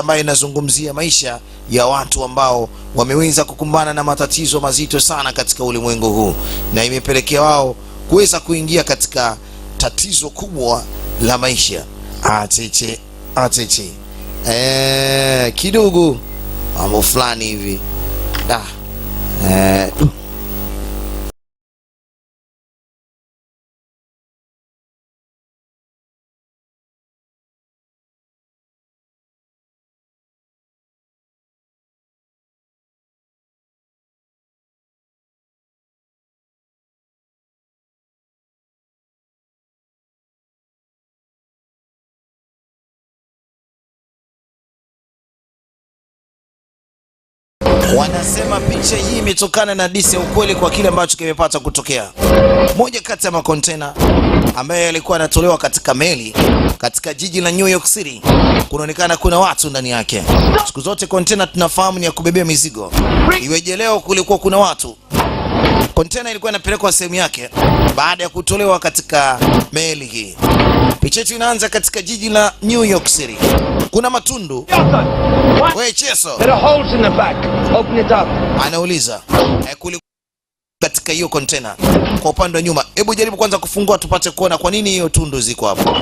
ambayo inazungumzia maisha ya watu ambao wameweza kukumbana na matatizo mazito sana katika ulimwengu huu, na imepelekea wao kuweza kuingia katika tatizo kubwa la maisha. Acheche kidogo mambo fulani hivi wanasema picha hii imetokana na hadithi ya ukweli kwa kile ambacho kimepata kutokea. Moja kati ya makontena ambaye yalikuwa yanatolewa katika meli katika jiji la New York City, kunaonekana kuna watu ndani yake. Siku zote kontena tunafahamu ni ya kubebea mizigo, iweje leo kulikuwa kuna watu? Kontena ilikuwa inapelekwa sehemu yake baada ya kutolewa katika meli hii. Picha yetu inaanza katika jiji la New York City. Kuna matundu. Wewe Cheso, there are holes in the back. Open it up. Anauliza katika hiyo kontena kwa upande wa nyuma. Hebu jaribu kwanza kufungua tupate kuona kwa nini hiyo tundu ziko hapo.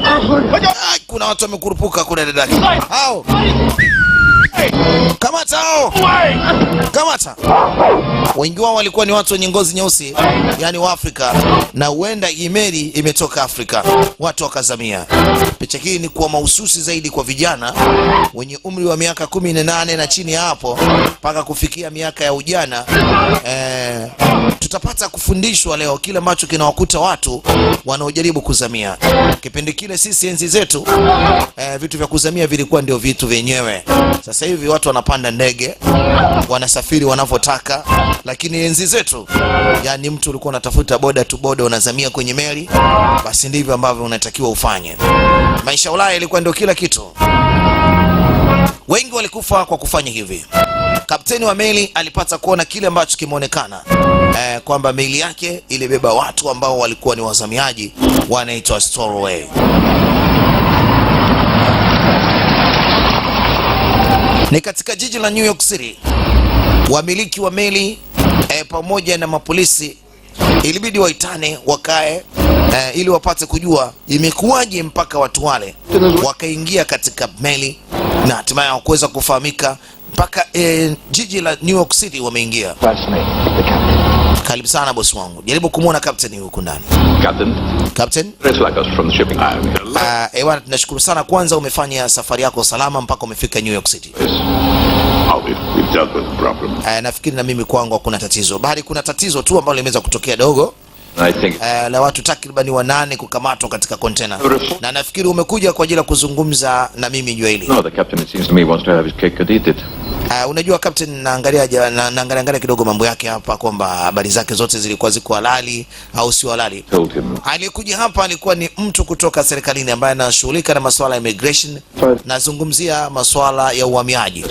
Kuna watu wamekurupuka kuna dadaki. Hao. Kamata hao. Kamata. Wengi wao walikuwa ni watu wenye ngozi nyeusi, yani wa Afrika, na huenda imeli imetoka Afrika. Watu wakazamia. Picha hii ni kwa mahususi zaidi kwa vijana wenye umri wa miaka 18 na chini hapo mpaka kufikia miaka ya ujana. Tutapata kufundishwa leo kile ambacho kinawakuta watu wanaojaribu kuzamia. Kipindi kile sisi enzi zetu vitu vya kuzamia vilikuwa ndio vitu vyenyewe. Sasa hivi watu wanapanda ndege, wanasafiri wanavyotaka, lakini enzi zetu, yani mtu ulikuwa unatafuta boda tu boda unazamia kwenye meli, basi ndivyo ambavyo unatakiwa ufanye. Maisha Ulaya ilikuwa ndio kila kitu. Wengi walikufa kwa kufanya hivi. Kapteni wa meli alipata kuona kile ambacho kimeonekana, kwamba meli yake ilibeba watu ambao walikuwa ni wazamiaji, wanaitwa stowaway. Ni katika jiji la New York City. Wamiliki wa meli pamoja na mapolisi ilibidi waitane wakae ili wapate kujua imekuwaje mpaka watu wale wakaingia katika meli na hatimaye hawakuweza kufahamika mpaka jiji la New York City wameingia. Karibu sana boss wangu. Jaribu kumuona captain huko ndani. Captain? Like us from the shipping line. Tunashukuru sana, kwanza umefanya safari yako salama mpaka umefika New York City. Yes. We've dealt with the problem. Nafikiri na mimi kwangu hakuna tatizo. Bali kuna tatizo tu ambalo limeweza kutokea dogo. I think la watu takribani 8 kukamatwa katika container. Na nafikiri umekuja kwa ajili ya kuzungumza na mimi juu hili. No, the captain it seems to me wants to have his cake and eat it. Unajua captain, naangalia kidogo mambo yake hapa kwamba habari zake zote zilikuwa ziko halali au si halali. Alikuja hapa alikuwa ni mtu kutoka serikalini ambaye anashughulika na masuala ya immigration, nazungumzia masuala ya uhamiaji.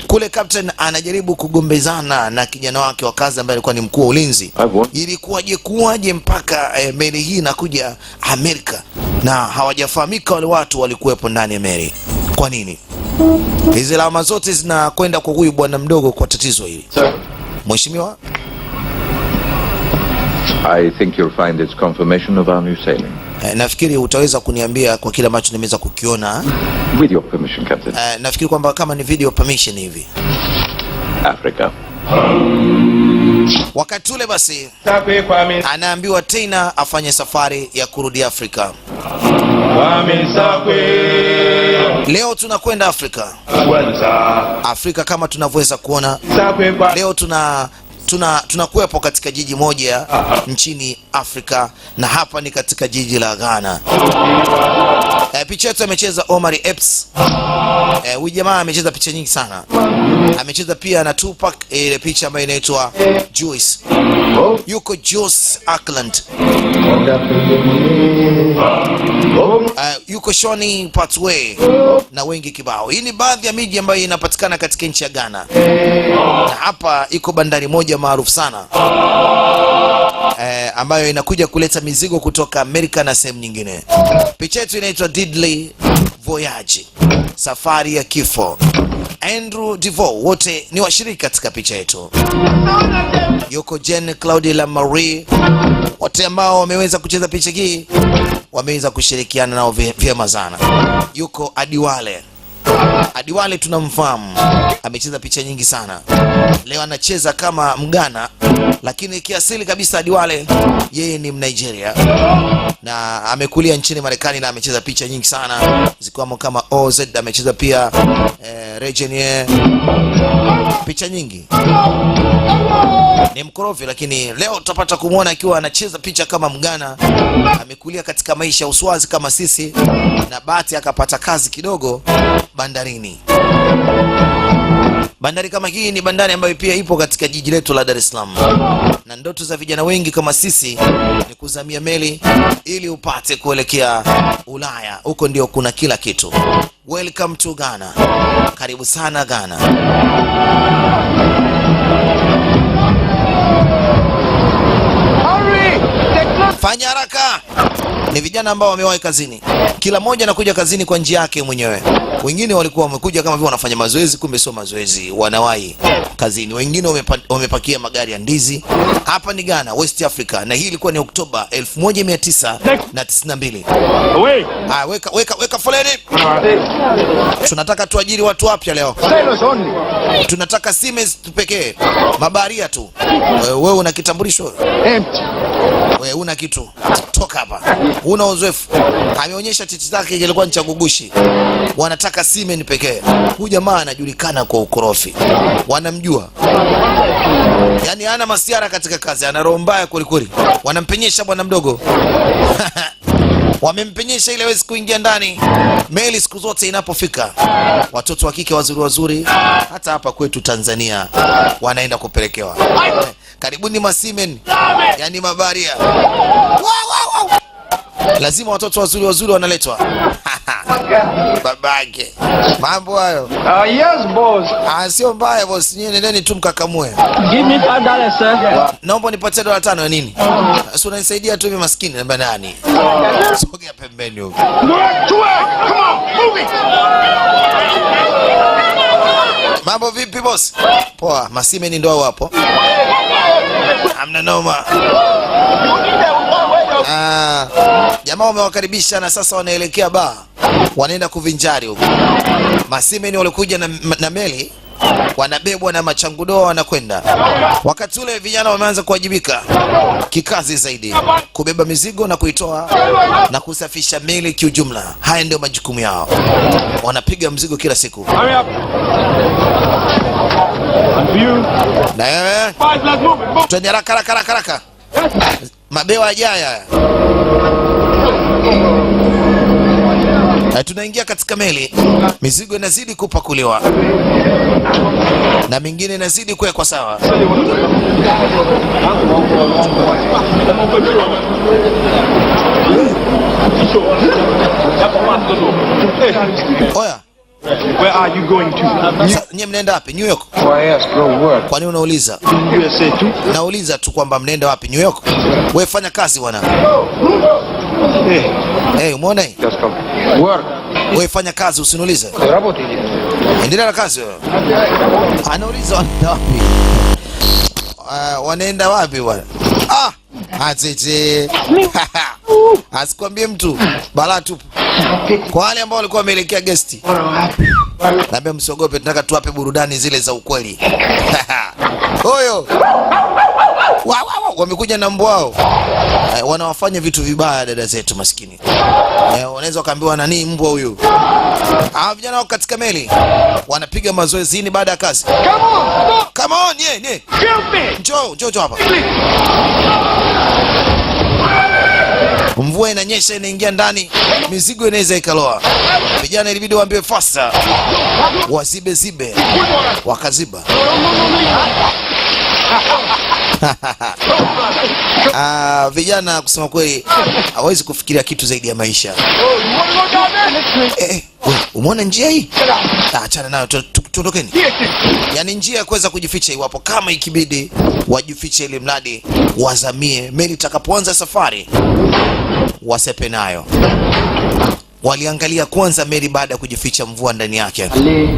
Kule captain anajaribu kugombezana na kijana wake wa kazi ambaye alikuwa ni mkuu wa ulinzi. Ilikuwaje mpaka meli hii inakuja Amerika na hawajafahamika wale watu walikuwepo ndani ya meli. Kwa nini? Hizi lawama zote zinakwenda kwa huyu bwana mdogo kwa tatizo hili. Mheshimiwa, I think you'll find it's confirmation of our new sailing. Nafikiri utaweza kuniambia kwa kile ambacho nimeweza kukiona. With your permission, Captain. Nafikiri kwamba kama ni video permission hivi. Africa. Wakati ule basi anaambiwa tena afanye safari ya kurudi Afrika. Leo tunakwenda Afrika. Afrika kama tunavyoweza kuona. Leo tunakuwepo katika jiji moja nchini Afrika, na hapa ni katika jiji la Ghana. Picha yetu amecheza Omar Epps. Huyu jamaa amecheza picha nyingi sana. Amecheza pia na Tupac, ile picha ambayo inaitwa Juice. Yuko Joss Ackland. Yuko Shoni Patway na wengi kibao. Hii ni baadhi ya miji ambayo inapatikana katika nchi ya Ghana. Na hapa iko bandari moja maarufu sana ambayo inakuja kuleta mizigo kutoka Amerika na sehemu nyingine. Picha yetu inaitwa Deadly Voyage, safari ya kifo. Andrew Devoe, wote ni washiriki katika picha yetu. Yuko Jen Claudia La Marie, wote ambao wameweza kucheza picha hii wameweza kushirikiana nao vyema sana. Yuko Adiwale tunamfahamu, amecheza picha nyingi sana. Leo anacheza kama Mgana, lakini kiasili kabisa Adiwale yeye ni Mnigeria na amekulia nchini Marekani na amecheza picha nyingi sana zikiwamo kama OZ, amecheza pia Regenie, picha nyingi. Ni mkorofi, lakini leo tutapata kumwona akiwa anacheza picha kama Mgana. Amekulia katika maisha ya uswazi kama sisi, na bahati akapata kazi kidogo bandarini. Bandari kama hii ni bandari ambayo pia ipo katika jiji letu la Dar es Salaam, na ndoto za vijana wengi kama sisi ni kuzamia meli ili upate kuelekea Ulaya. Huko ndio kuna kila kitu. Welcome to Ghana. Karibu sana Ghana. Fanya haraka. Ni vijana ambao wamewahi kazini. Kila mmoja anakuja kazini kwa njia yake mwenyewe. Wengine walikuwa wamekuja kama vile wanafanya mazoezi, kumbe sio mazoezi, wanawahi kazini. Wengine wamepakia magari ya ndizi. Hapa ni Ghana, West Africa, na hii ilikuwa ni Oktoba 1992. Weka foleni. Tunataka tuajiri watu wapya leo. Tunataka Siemens pekee, mabaharia tu. Wewe una kitambulisho? Wewe una kitu? Toka hapa. Una uzoefu? Ameonyesha titi zake ilikuwa ni chagugushi. Wanataka Siemens pekee. Huyu jamaa anajulikana kwa ukorofi. Wanamjua. Yaani hana masiara katika kazi, ana roho mbaya kweli kweli. Wanampenyesha bwana mdogo. Wamempenyesha ile hawezi kuingia ndani. Meli siku zote inapofika, watoto wa kike wazuri wazuri, hata hapa kwetu Tanzania wanaenda kupelekewa. Karibuni Masimen, yani mabaharia. Lazima watoto wazuri wazuri wanaletwa. Babake. Mambo hayo. Yes, boss. Sio mbaya boss, nyinyi nendeni tu mkakamue. Give me $5, sir. Naomba nipatie $5 ya nini? Sio unanisaidia tu mimi maskini namba nani? Sogea pembeni huko. Come on, move it. Mambo vipi boss? Poa, Masimen ndio hapo. Hamna noma. Jamaa wamewakaribisha na sasa wanaelekea baa. Wanaenda kuvinjari huko. Masimen walikuja na meli, wanabebwa na machangudoa wanakwenda. Wakati ule vijana wameanza kuwajibika kikazi zaidi, kubeba mizigo na kuitoa na kusafisha meli kiujumla. Haya ndio majukumu yao. Wanapiga mzigo kila siku. Na wewe twende haraka. Mabewa ajaya. Tunaingia katika meli, mizigo inazidi kupakuliwa na mingine inazidi kuwekwa sawa. Oya, Where are you going to? Nye mnaenda wapi? New York? Why ask for work? Kwani unauliza? USA too? Nauliza tu kwamba mnaenda wapi New York? Wewe fanya kazi bwana. Hey, umeona hii? Just come. Work. Wewe fanya kazi usiniulize. Работай. Endelea na kazi wewe. Anauliza wanaenda wapi? Wanaenda wapi bwana? Atete. Asikwambie mtu balaa tu. Kwa wale ambao walikuwa wameelekea guesti, naambia msiogope, tunataka tuwape burudani zile za ukweli. Oyo. Wamekuja na mbwa wao. Wanawafanya vitu vibaya dada zetu maskini. Wanaweza kaambiwa nani mbwa huyu. Vijana wako katika meli wanapiga mazoezi ni baada ya kazi. Come on, yeah. Njoo hapa. Mvua inanyesha, inaingia ndani, mizigo inaweza ikaloa. Vijana ilibidi waambiwe faster, wasibe, wakaziba. Vijana kusema kweli hawezi kufikiria kitu zaidi ya maisha. Umeona njia hii? Achana nayo, tuondokeni. Yaani njia ya kuweza kujificha iwapo kama ikibidi wajifiche, ili mradi wazamie meli itakapoanza safari wasepe nayo. waliangalia kwanza meli baada ya kujificha mvua ndani yake. Ali,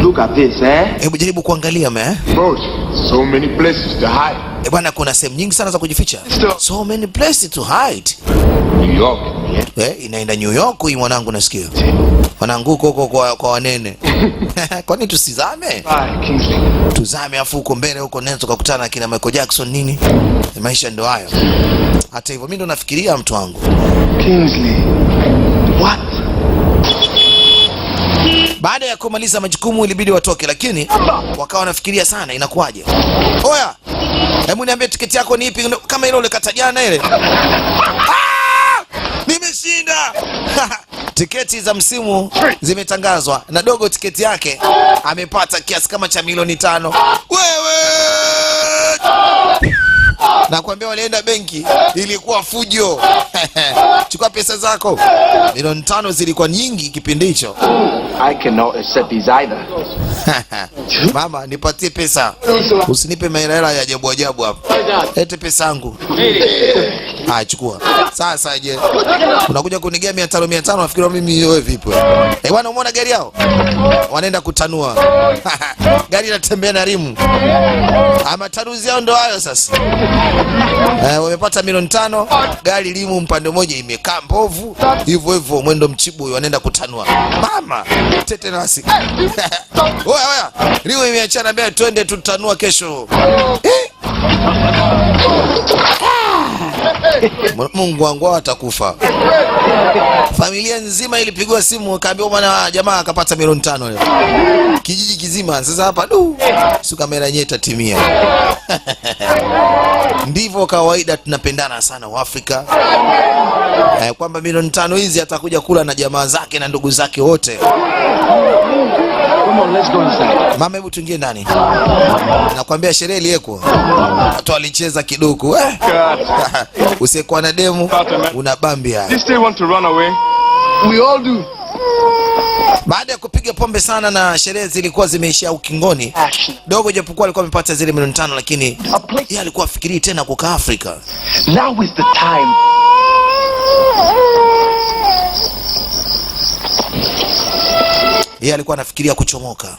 look at this, eh? Hebu jaribu kuangalia Bros, so many places to hide. bwana, kuna sehemu nyingi sana za kujificha. So many places to hide. New York, yeah. Inaenda New York hii mwanangu, nasikia. Mwanangu huko kwa wanene. Kwani tusizame? Kingsley. Tuzame afu huko mbele huko nene tukakutana na kina Michael Jackson nini? Maisha ndio hayo. Hata hivyo mimi ndo nafikiria mtu wangu. Kingsley. What? Baada ya kumaliza majukumu ilibidi watoke, lakini wakawa wanafikiria sana inakuwaje. Oya, hebu niambie tiketi yako ni ipi kama ile ulikata jana ile? Nimeshinda. Tiketi za msimu zimetangazwa na Dogo tiketi yake amepata kiasi kama cha milioni 5. Wewe! Nakwambia walienda benki, ilikuwa fujo. Chukua pesa zako. Milioni 5 zilikuwa nyingi kipindi hicho. I cannot accept these either. Mama, nipatie pesa. Usinipe mahela ya ajabu ajabu hapo. Lete pesa yangu. Chukua. Sasa je, unakuja kunigea 500 nafikiri mimi wewe vipi? Bwana, umeona gari yao? Wanaenda kutanua. Gari inatembea na rimu. Mataruzi yao ndo hayo sasa. Wamepata milioni 5, gari limu mpande mmoja imekaa mbovu. Hivyo mwendo mchibu wanaenda kutanua. Mama, tete nasi. Oya, limu imeachana mbele, twende tutanua kesho. Mungu wangu atakufa. Familia nzima ilipigwa simu, kaambiwa bwana jamaa akapata milioni 5 leo. Kijiji kizima sasa hapa si kamera yenyewe itatimia. Ndivyo kawaida tunapendana sana Waafrika. Kwamba milioni 5 hizi atakuja kula na jamaa zake na ndugu zake wote. Come on, let's go inside. Mama, hebu tuingie ndani. Nakwambia sherehe iliyeko. Watu walicheza kiduku. Usikuwa na demu unabambia. They still want to run away. We all do. Baada ya kupiga pombe sana na sherehe zilikuwa zimeishia ukingoni, Dogo japokuwa alikuwa amepata zile milioni 5, lakini yeye alikuwa afikirii tena kukaa Afrika. Now is the time. Yeye alikuwa anafikiria kuchomoka.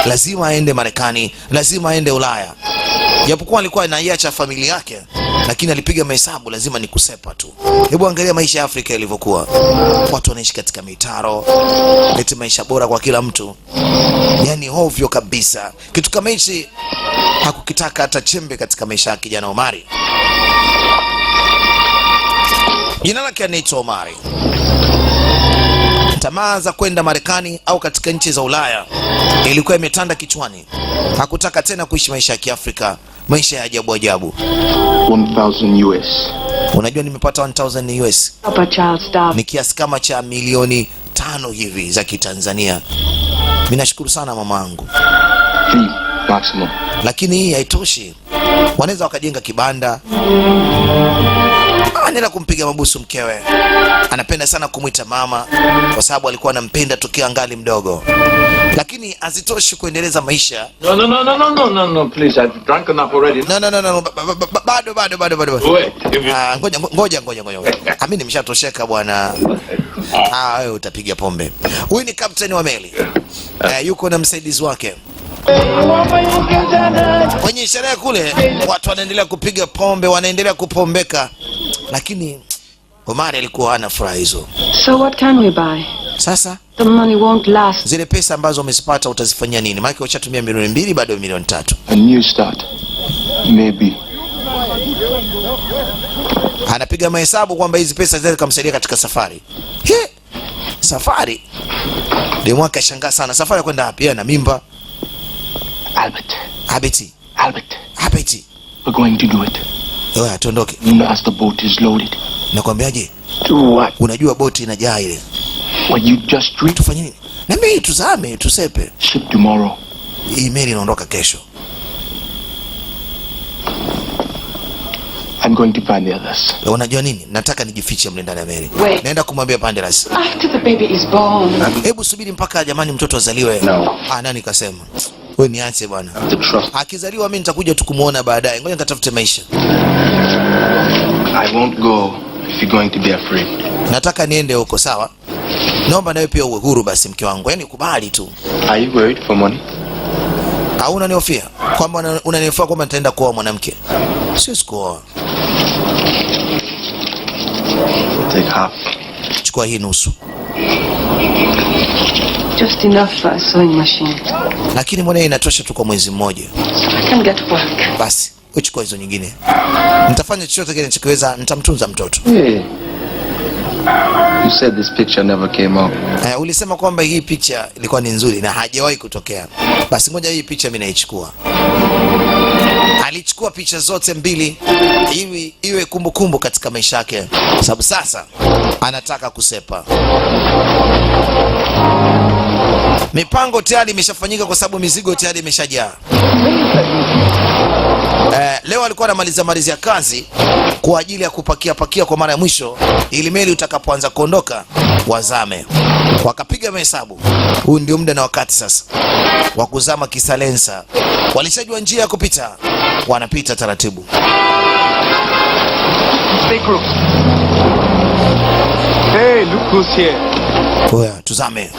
Lazima aende Marekani, lazima aende Ulaya. Japokuwa alikuwa anaiacha familia yake, lakini alipiga mahesabu, lazima ni kusepa tu. Hebu angalia maisha ya Afrika yalivyokuwa. Watu wanaishi katika mitaro, eti maisha bora kwa kila mtu. Yaani hovyo kabisa. Kitu kama hichi hakukitaka hata chembe katika maisha ya kijana Omari. Jina lake anaitwa Omari. Tamaa za kwenda Marekani au katika nchi za Ulaya ilikuwa imetanda kichwani. Hakutaka tena kuishi maisha ya Kiafrika, maisha ya ajabu ajabu. 1000 US. Unajua nimepata 1000 US. Ni kiasi kama cha milioni 5 hivi za Kitanzania. Mimi nashukuru sana mamangu. Maximum. Lakini hii haitoshi. Wanaweza wakajenga kibanda. Anaenda kumpiga mabusu mkewe. Anapenda sana kumuita mama kwa sababu alikuwa anampenda tokea angali mdogo. Lakini hazitoshi kuendeleza maisha. No, please, I've drunk enough already. No. Bado. Ngoja. Mimi nimeshatosheka bwana. Wewe utapiga pombe. Huyu ni kapteni wa meli. Yuko na msaidizi wake. Kwenye sherehe kule watu wanaendelea kupiga pombe, wanaendelea kupombeka. Lakini Omari alikuwa hana furaha hizo. So what can we buy? Sasa The money won't last. zile pesa ambazo umezipata utazifanyia nini? Maana uchatumia milioni 2 bado milioni 3. A new start. Maybe. Anapiga mahesabu kwamba hizi pesa zinaweza kumsaidia katika safari. Safari? Ndio mwaka shangaa sana. Safari kwenda wapi? Na mimba. Albert. We're going to do it. Tuondoke. As the boat is loaded. Nakwambiaje? Do what? Unajua boti inajaa ile. What you just drink? Tufanye nini? Na mimi tuzame, tusepe. Ship tomorrow. Email inaondoka kesho. I'm going to find the others. Unajua nini? Nataka nijifiche mle ndani ya meli. Naenda kumwambia Panderas. After the baby is born. Hebu subiri mpaka jamani mtoto azaliwe. No. Nani kasema? Wewe niache bwana. Akizaliwa mimi nitakuja tu kumuona baadaye. Ngoja nikatafute maisha. I won't go if you're going to be afraid. Nataka niende huko, sawa? Naomba nawe pia uwe huru basi mke wangu. Yaani kubali tu. Are you worried for money? Au unanihofia kwamba unanifaa kwamba nitaenda kuoa mwanamke? Sio sikuoa. Take half. Chukua hii nusu. Just enough for a sewing machine. Lakini mbona inatosha tu kwa mwezi mmoja? I can get work. Basi, uchukua hizo nyingine. Nitafanya chochote kile nitakachoweza, nitamtunza mtoto. Hey. You said this picture never came out. Ulisema kwamba hii picha ilikuwa ni nzuri na hajawahi kutokea. Basi ngoja hii picha mimi naichukua. Alichukua picha zote mbili iwe kumbukumbu katika maisha yake, sababu sasa anataka kusepa. Mipango tayari imeshafanyika kwa sababu mizigo tayari imeshajaa. Leo alikuwa anamalizia kazi kwa ajili ya kupakia kwa mara ya mwisho ili meli utakapoanza kuondoka wazame. Wakapiga mahesabu. Huu ndio muda na wakati sasa wa kuzama kisalensa. Walishajua njia ya kupita. Wanapita taratibu. Stay crew. Hey, look who's here. Oya, tuzame.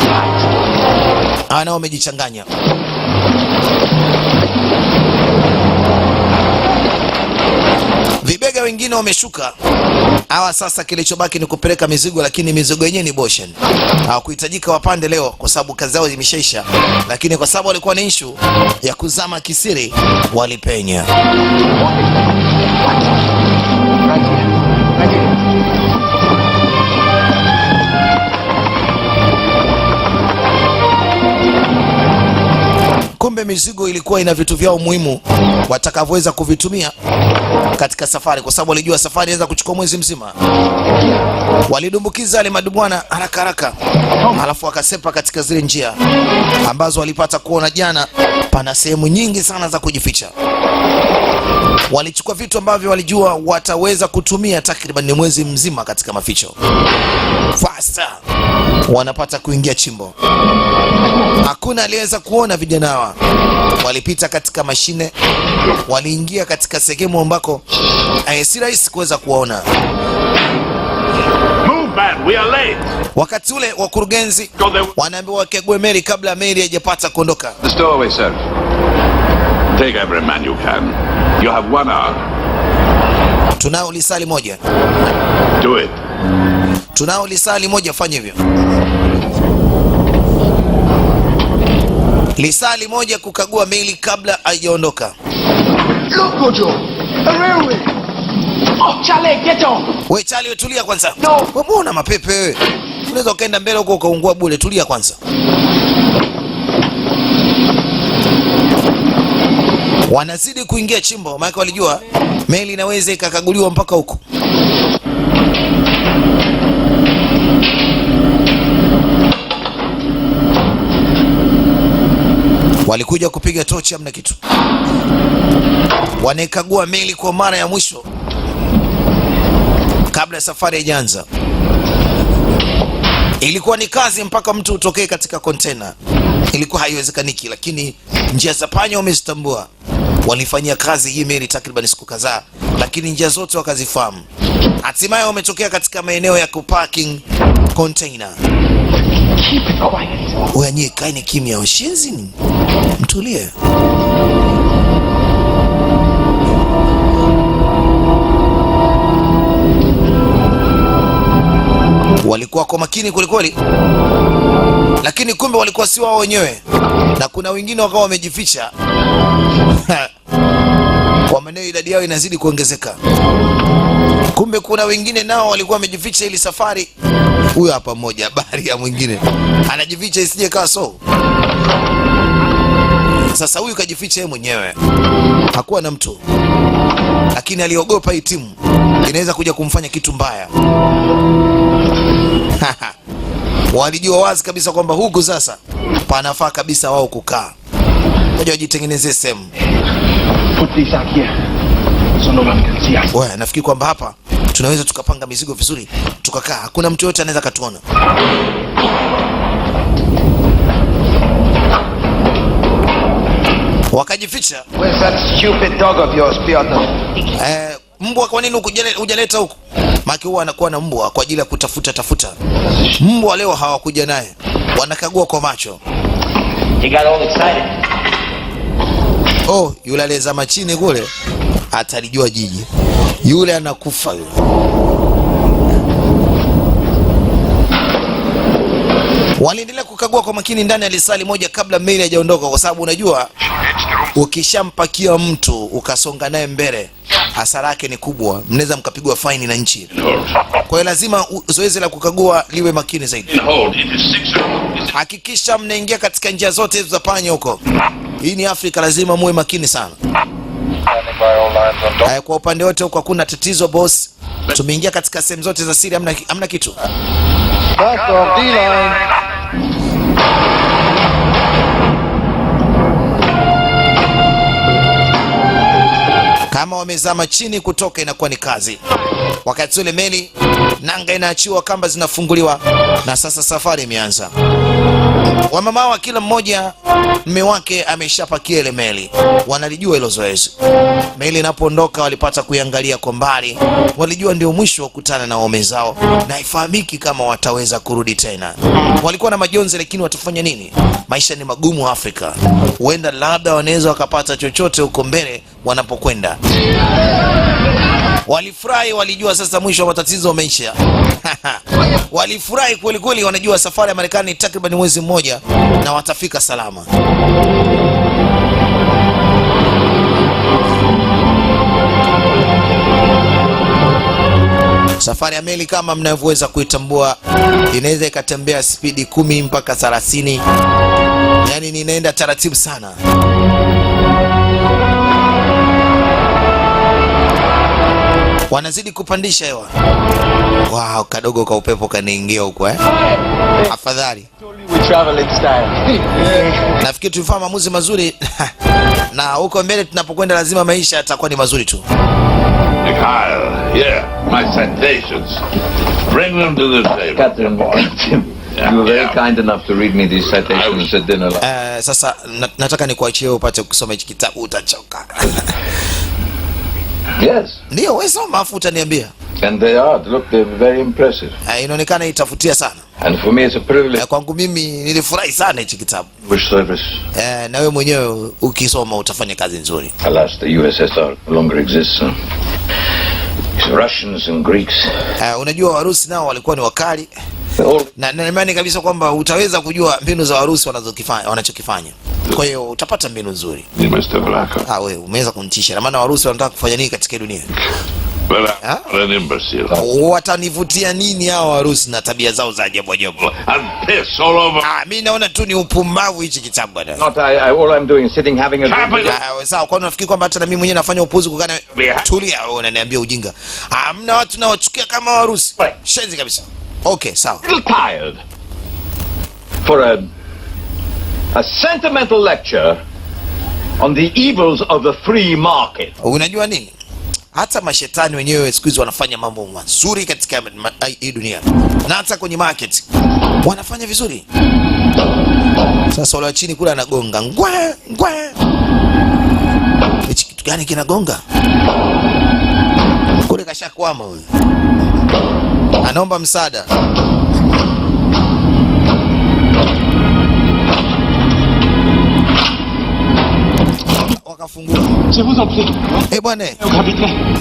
Ana wamejichanganya. Vibega wengine wameshuka. Hawa sasa kilichobaki ni kupeleka mizigo, lakini mizigo yenyewe ni boshen. Hawakuhitajika wapande leo kwa sababu kazi zao zimeshaisha, lakini kwa sababu walikuwa na issue ya kuzama kisiri walipenya. Kumbe mizigo ilikuwa ina vitu vyao muhimu watakavyoweza kuvitumia katika safari, kwa sababu walijua safari inaweza kuchukua mwezi mzima. Walidumbukiza wale madubwana haraka, alafu wakasepa katika zile njia ambazo walipata kuona jana. Pana sehemu nyingi sana za kujificha. Walichukua vitu ambavyo walijua wataweza kutumia takriban mwezi mzima katika maficho. Faster wanapata kuingia chimbo. Hakuna aliyeweza kuona vijana hawa. Walipita katika mashine, waliingia katika sehemu ambako si rahisi kuweza kuwaona. Move, man, we are late. Wakati ule wakurugenzi wanaambiwa wakague meli kabla meli haijapata kuondoka. The stowaway, sir. Take every man you can. You have 1 hour. Tunao lisali moja. Do it. Tunao lisali moja, fanya hivyo. Lisali moja kukagua meli kabla haijaondoka. Look, Gojo! A railway! Oh, Charlie, get on! We Charlie, tulia kwanza. No. Mbona mapepe wewe? Unaweza ukaenda mbele huko ukaungua bure, tulia kwanza. Wanazidi kuingia chimbo, maana walijua meli inaweza ikakaguliwa mpaka huko. Walikuja kupiga tochi, hamna kitu. Wanaikagua meli kwa mara ya mwisho kabla safari haijaanza. Ilikuwa ni kazi mpaka mtu utokee katika container. Ilikuwa haiwezekaniki, lakini njia za panya wamezitambua. Walifanyia kazi hii meli takriban siku kadhaa, lakini njia zote wakazifahamu. Hatimaye wametokea katika maeneo ya kuparking container. Keep it quiet. Wewe nyie kaeni kimya, washenzi ni. Mtulie. Walikuwa kwa makini kweli, lakini kumbe walikuwa si wao wenyewe, na kuna wengine wakawa wamejificha. Kwa maana idadi yao inazidi kuongezeka. Kumbe kuna wengine nao walikuwa wamejificha ili safari. Huyu hapa mmoja, habari ya mwingine anajificha isije kaa so. Sasa huyu kajificha yeye mwenyewe, hakuwa na mtu, lakini aliogopa hii timu inaweza kuja kumfanya kitu mbaya. Walijua wazi kabisa kwamba huku sasa panafaa kabisa wao kukaa. Ngoja wajitengenezee sehemu. Put this out here so no one can see us. Wewe nafikiri kwamba hapa tunaweza tukapanga mizigo vizuri, tukakaa, hakuna mtu yote anaweza katuona. Wakajificha. Where's that stupid dog of yours, Piotr? Mbwa, kwa nini hujaleta huku? Maki huwa anakuwa na mbwa kwa ajili ya kutafuta. Mbwa leo hawakuja naye, wanakagua kwa macho. He got all excited. Oh, yule aliyezama chini kule atalijua jiji. Yule anakufa yule. Waliendelea kukagua kwa makini ndani ya lisali moja kabla meli haijaondoka, kwa sababu unajua ukishampakia mtu ukasonga naye mbele, hasara yake ni kubwa, mnaweza mkapigwa faini na nchi. Kwa hiyo lazima zoezi la kukagua liwe makini zaidi. Hakikisha mnaingia katika njia zote za panya huko. Hii ni Afrika, lazima muwe makini sana. Kwa upande wote huko hakuna tatizo boss. Tumeingia katika sehemu zote za siri, hamna kitu. First off, D-line. Kama wamezama chini, kutoka inakuwa ni kazi. Wakati ule meli nanga inaachiwa, kamba zinafunguliwa, na sasa safari imeanza. Wamama wa kila mmoja mme wake ameshapakia ile meli, wanalijua hilo zoezi. Meli inapoondoka walipata kuiangalia kwa mbali, walijua ndio mwisho wa kukutana na waume zao na haifahamiki kama wataweza kurudi tena. Walikuwa na majonzi, lakini watafanya nini? Maisha ni magumu Afrika. Huenda labda wanaweza wakapata chochote huko mbele wanapokwenda. Walifurahi, walijua sasa mwisho wa matatizo umeisha. Walifurahi kweli kweli, wanajua safari ya Marekani ni takriban mwezi mmoja na watafika salama. Safari ya meli kama mnavyoweza kuitambua inaweza ikatembea spidi 10 mpaka 30. Yaani ninaenda taratibu sana. Wanazidi kupandisha hewa. Wow, kadogo ka upepo kanaingia huko Afadhali. We travel in style. Nafikiri tulifanya maamuzi mazuri. Na huko mbele tunapokwenda lazima maisha yatakuwa ni mazuri tu. Mikhail, yeah, my citations. Bring them to the table. Captain, you were very kind enough to read me these citations at dinner. Sasa nataka nikuachie upate kusoma hiki kitabu, utachoka. Yes. Ndio, wewe soma afu utaniambia. And they are. Look, they're very impressive. Inaonekana itafutia sana. And for me it's a privilege. Kwangu mimi nilifurahi sana hiki kitabu. Which service? Na wewe mwenyewe ukisoma utafanya kazi nzuri. Alas, the USSR no longer exists. Russians and Greeks. Unajua Warusi nao walikuwa ni wakali. Na naimani kabisa kwamba utaweza kujua mbinu za Warusi wanachokifanya. Kwa hiyo utapata mbinu nzuri. Ni Mr. Black. Wewe umeweza kumtisha. Na maana Warusi wanataka kufanya nini katika dunia? Well, an imbecile. Watanivutia nini hao Warusi na tabia zao za ajabu ajabu? And piss all over. Mimi naona tu ni upumbavu hichi kitabu bwana. Not all I'm doing is sitting having a drink. Sawa, kwa nini unafikiri kwamba hata na mimi mwenyewe nafanya upuzi kukana? Tulia wewe, unaniambia ujinga. Hamna watu na wachukia kama Warusi. Shenzi kabisa. Okay, sawa. A little tired for a sentimental lecture on the evils of the free market. Unajua nini? Hata mashetani wenyewe siku hizi wanafanya mambo mazuri katika hii dunia. Na hata kwenye market wanafanya vizuri. Sasa wale wa chini kule anagonga. Ngwe. Hichi kitu gani kinagonga? Kule kashakwama huyu. Anaomba msaada. Wakafungua. Bwana.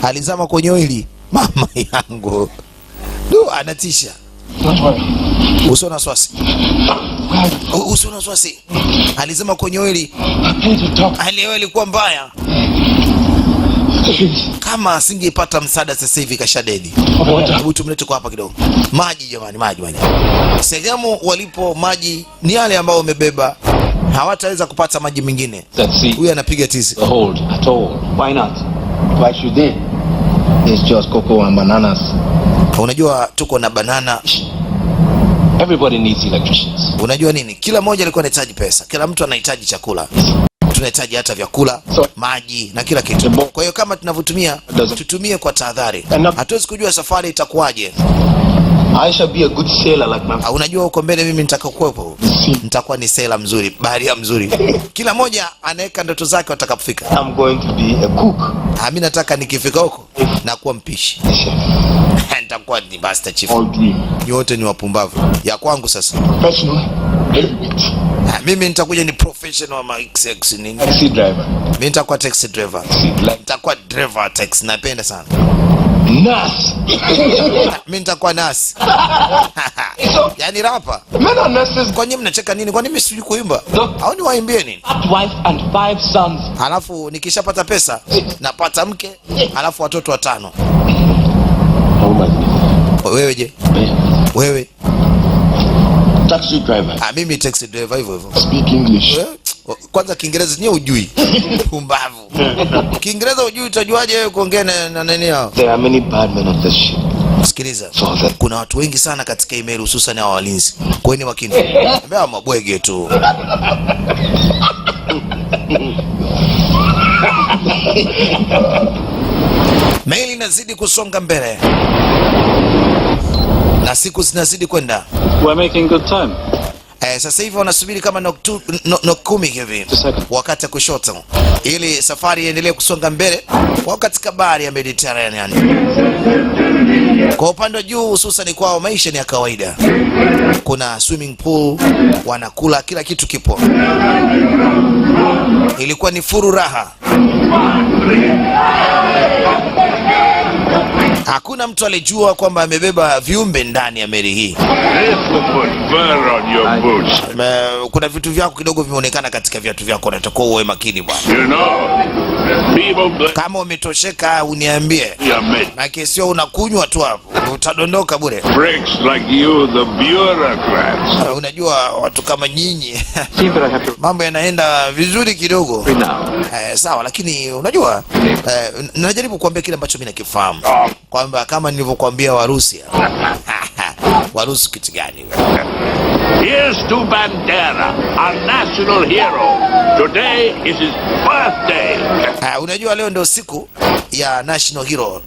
Alizama kwenye oili. Mama yangu. Anatisha. Usona swasi. Alizama kwenye oili. Hali yao ilikuwa mbaya. Kama asingepata msaada sasa hivi kashadedi. Hebu tumlete kwa hapa kidogo. Maji jamani, maji. Sehemu walipo maji ni yale ambao wamebeba. Hawataweza kupata maji mengine. Huyu anapiga tizi. The hold at all. Why not? Why should they? It's just cocoa and bananas. Unajua tuko na banana. Everybody needs electricians. Unajua nini? Kila mmoja alikuwa anahitaji pesa. Kila mtu anahitaji chakula. Tunahitaji hata vyakula, maji na kila kitu. Kwa hiyo kama tunavyotumia, tutumie kwa tahadhari. Hatuwezi kujua safari itakuwaje. I shall be a good sailor like my... Unajua uko mbele mimi nitakakuwepo. Nitakuwa ni sailor mzuri, baharia mzuri. Kila mmoja anaweka ndoto zake atakapofika. I'm going to be a cook. Mimi nataka nikifika huko na kuwa mpishi. Nitakuwa ni Master Chief. All green. Nyote ni wapumbavu. Ya kwangu sasa. Professional. Heavyweight. Mimi nitakuja ni professional wa XX nini? Taxi driver. Mimi nitakuwa taxi driver. Nitakuwa driver taxi, napenda sana. Nurse. Mimi nitakuwa nasi. Yaani rapa. Men are nurses. Kwa nini mnacheka nini? Kwa nini mimi sijui kuimba? Au niwaimbie nini? Wife and 5 sons. Alafu nikishapata pesa, napata mke, alafu watoto 5. Wewe je? Wewe? Taxi driver. Mimi taxi driver hivyo hivyo. Speak English. Kwanza Kiingereza ni hujui. Pumbavu. Kiingereza hujui utajuaje wewe kuongea na nani hao? There are many bad men on this ship. Sikiliza. Kuna watu wengi sana katika email hususan hao walinzi. Kwa nini wakini? Ambao mabwege tu. Maili inazidi kusonga mbele. Na siku zinazidi kwenda. We're making good time. Sasa hivi wanasubiri kama Nokumi hivi wakati kushoto ili safari iendelee kusonga mbele kwa katika bahari ya Mediterranean. Kwa upande wa juu hususan kwao maisha ni ya kawaida. Kuna swimming pool, wanakula, kila kitu kipo. Ilikuwa ni furaha. Hakuna mtu alijua kwamba amebeba viumbe ndani ya meli hii. Kuna vitu vyako kidogo vimeonekana katika viatu vyako, unatakiwa uwe makini bwana. Kama umetosheka uniambie. Na kesho unakunywa tu hapo, utadondoka bure. Unajua watu kama nyinyi mambo yanaenda vizuri kidogo. Sawa, lakini unajua najaribu kuambia kile ambacho mimi nakifahamu. Kwamba kama nilivyokuambia Warusi. Warusi kitu gani? Here's to Bandera, our national hero. Today is his birthday. Unajua leo ndio siku ya national hero.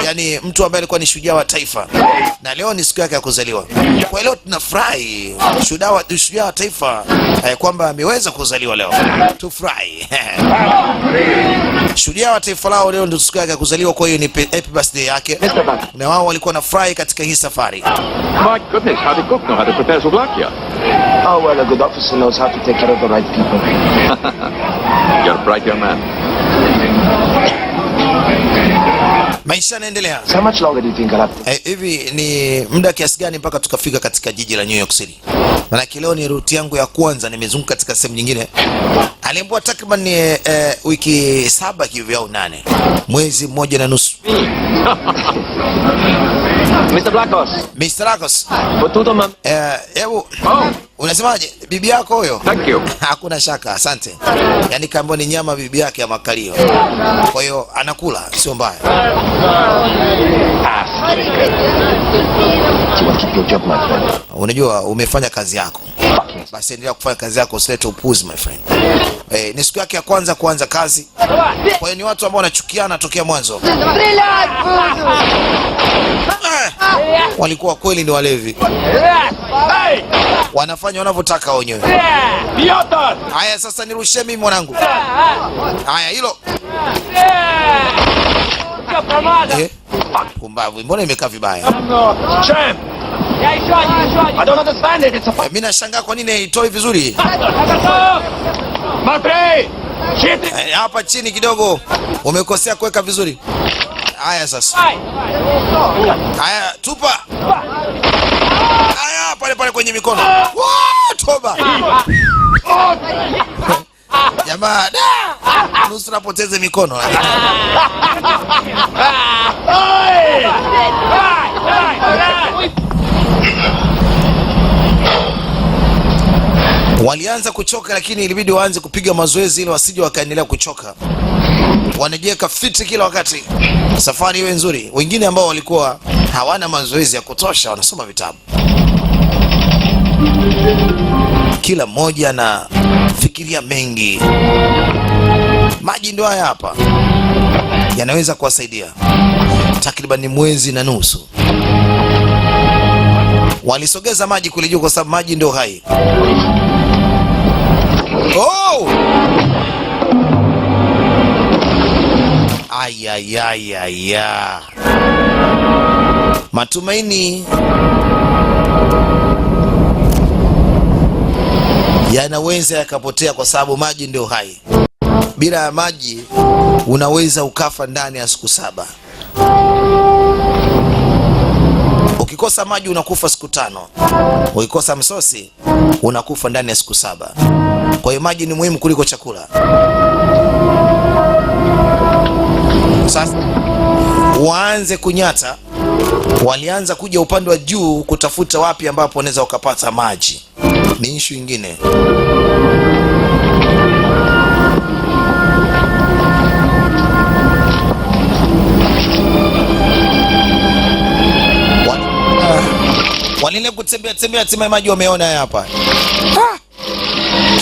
Yani mtu ambaye alikuwa ni shujaa wa taifa. Na leo ni siku yake ya kuzaliwa. Kwa leo tunafurahi shujaa wa taifa kwamba ameweza kuzaliwa leo. Tufurahi. Shujaa wa taifa lao leo ndio siku yake ya kuzaliwa, kwa hiyo ni happy birthday yake. Na wao walikuwa na furahi katika hii safari. My goodness, how the cook know how to prepare souvlaki? Oh, well, a good officer knows how to take care of the right people. You're a bright young man. Maisha yanaendelea. So how much longer do you think I'll have to... Hivi ni muda kiasi gani mpaka tukafika katika jiji la New York City? Maana leo ni ruti yangu ya kwanza, nimezunguka katika sehemu nyingine. Aliambiwa takriban wiki 7 hivi au 8. Mwezi 1 na nusu. Mr. Blackos. Mr. Blackos. Potuto mam. Unasemaje? Bibi yako huyo? Thank you. Hakuna shaka, asante. Yaani kama ni nyama bibi yake ya makalio. Kwa hiyo anakula, sio mbaya. Keep your job, my friend. Unajua umefanya kazi yako. Basi endelea kufanya kazi yako, usilete upuzi my friend. Ni siku yake ya kwanza kuanza kazi. Kwa hiyo ni watu ambao wanachukiana tokea mwanzo. Walikuwa kweli ni walevi. Wanafanya wanavyotaka wenyewe. Haya sasa nirushe mimi mwanangu. Haya hilo. Pumbavu, mbona imekaa vibaya? Champ. I don't understand it. It's a Mimi nashangaa kwa nini haitoi vizuri. Mate! Shit! Hapa chini kidogo umekosea kuweka vizuri. Haya sasa. Haya tupa. Haya pale kwenye mikono. Toba. Jamaa, nusura poteze mikono. Walianza kuchoka, lakini ilibidi waanze kupiga mazoezi ili wasije wakaendelea kuchoka. Wanajiweka fiti kila wakati safari iwe nzuri. Wengine ambao walikuwa hawana mazoezi ya kutosha wanasoma vitabu. Kila mmoja na fikiria mengi. Maji ndio haya hapa, yanaweza kuwasaidia. Takriban mwezi na nusu walisogeza maji kule juu kwa sababu maji ndio hai. Oh! Aya. Matumaini yanaweza yakapotea kwa sababu maji ndio hai. Bila ya maji unaweza ukafa ndani ya siku 7. Ukikosa maji unakufa siku 5. Ukikosa msosi unakufa ndani ya siku 7. Kwa hiyo maji ni muhimu kuliko chakula. Sasa waanze kunyata, walianza kuja upande wa juu kutafuta wapi ambapo wanaweza ukapata maji. Ni issue nyingine. Walile kutembea tembea maji wameona hapa.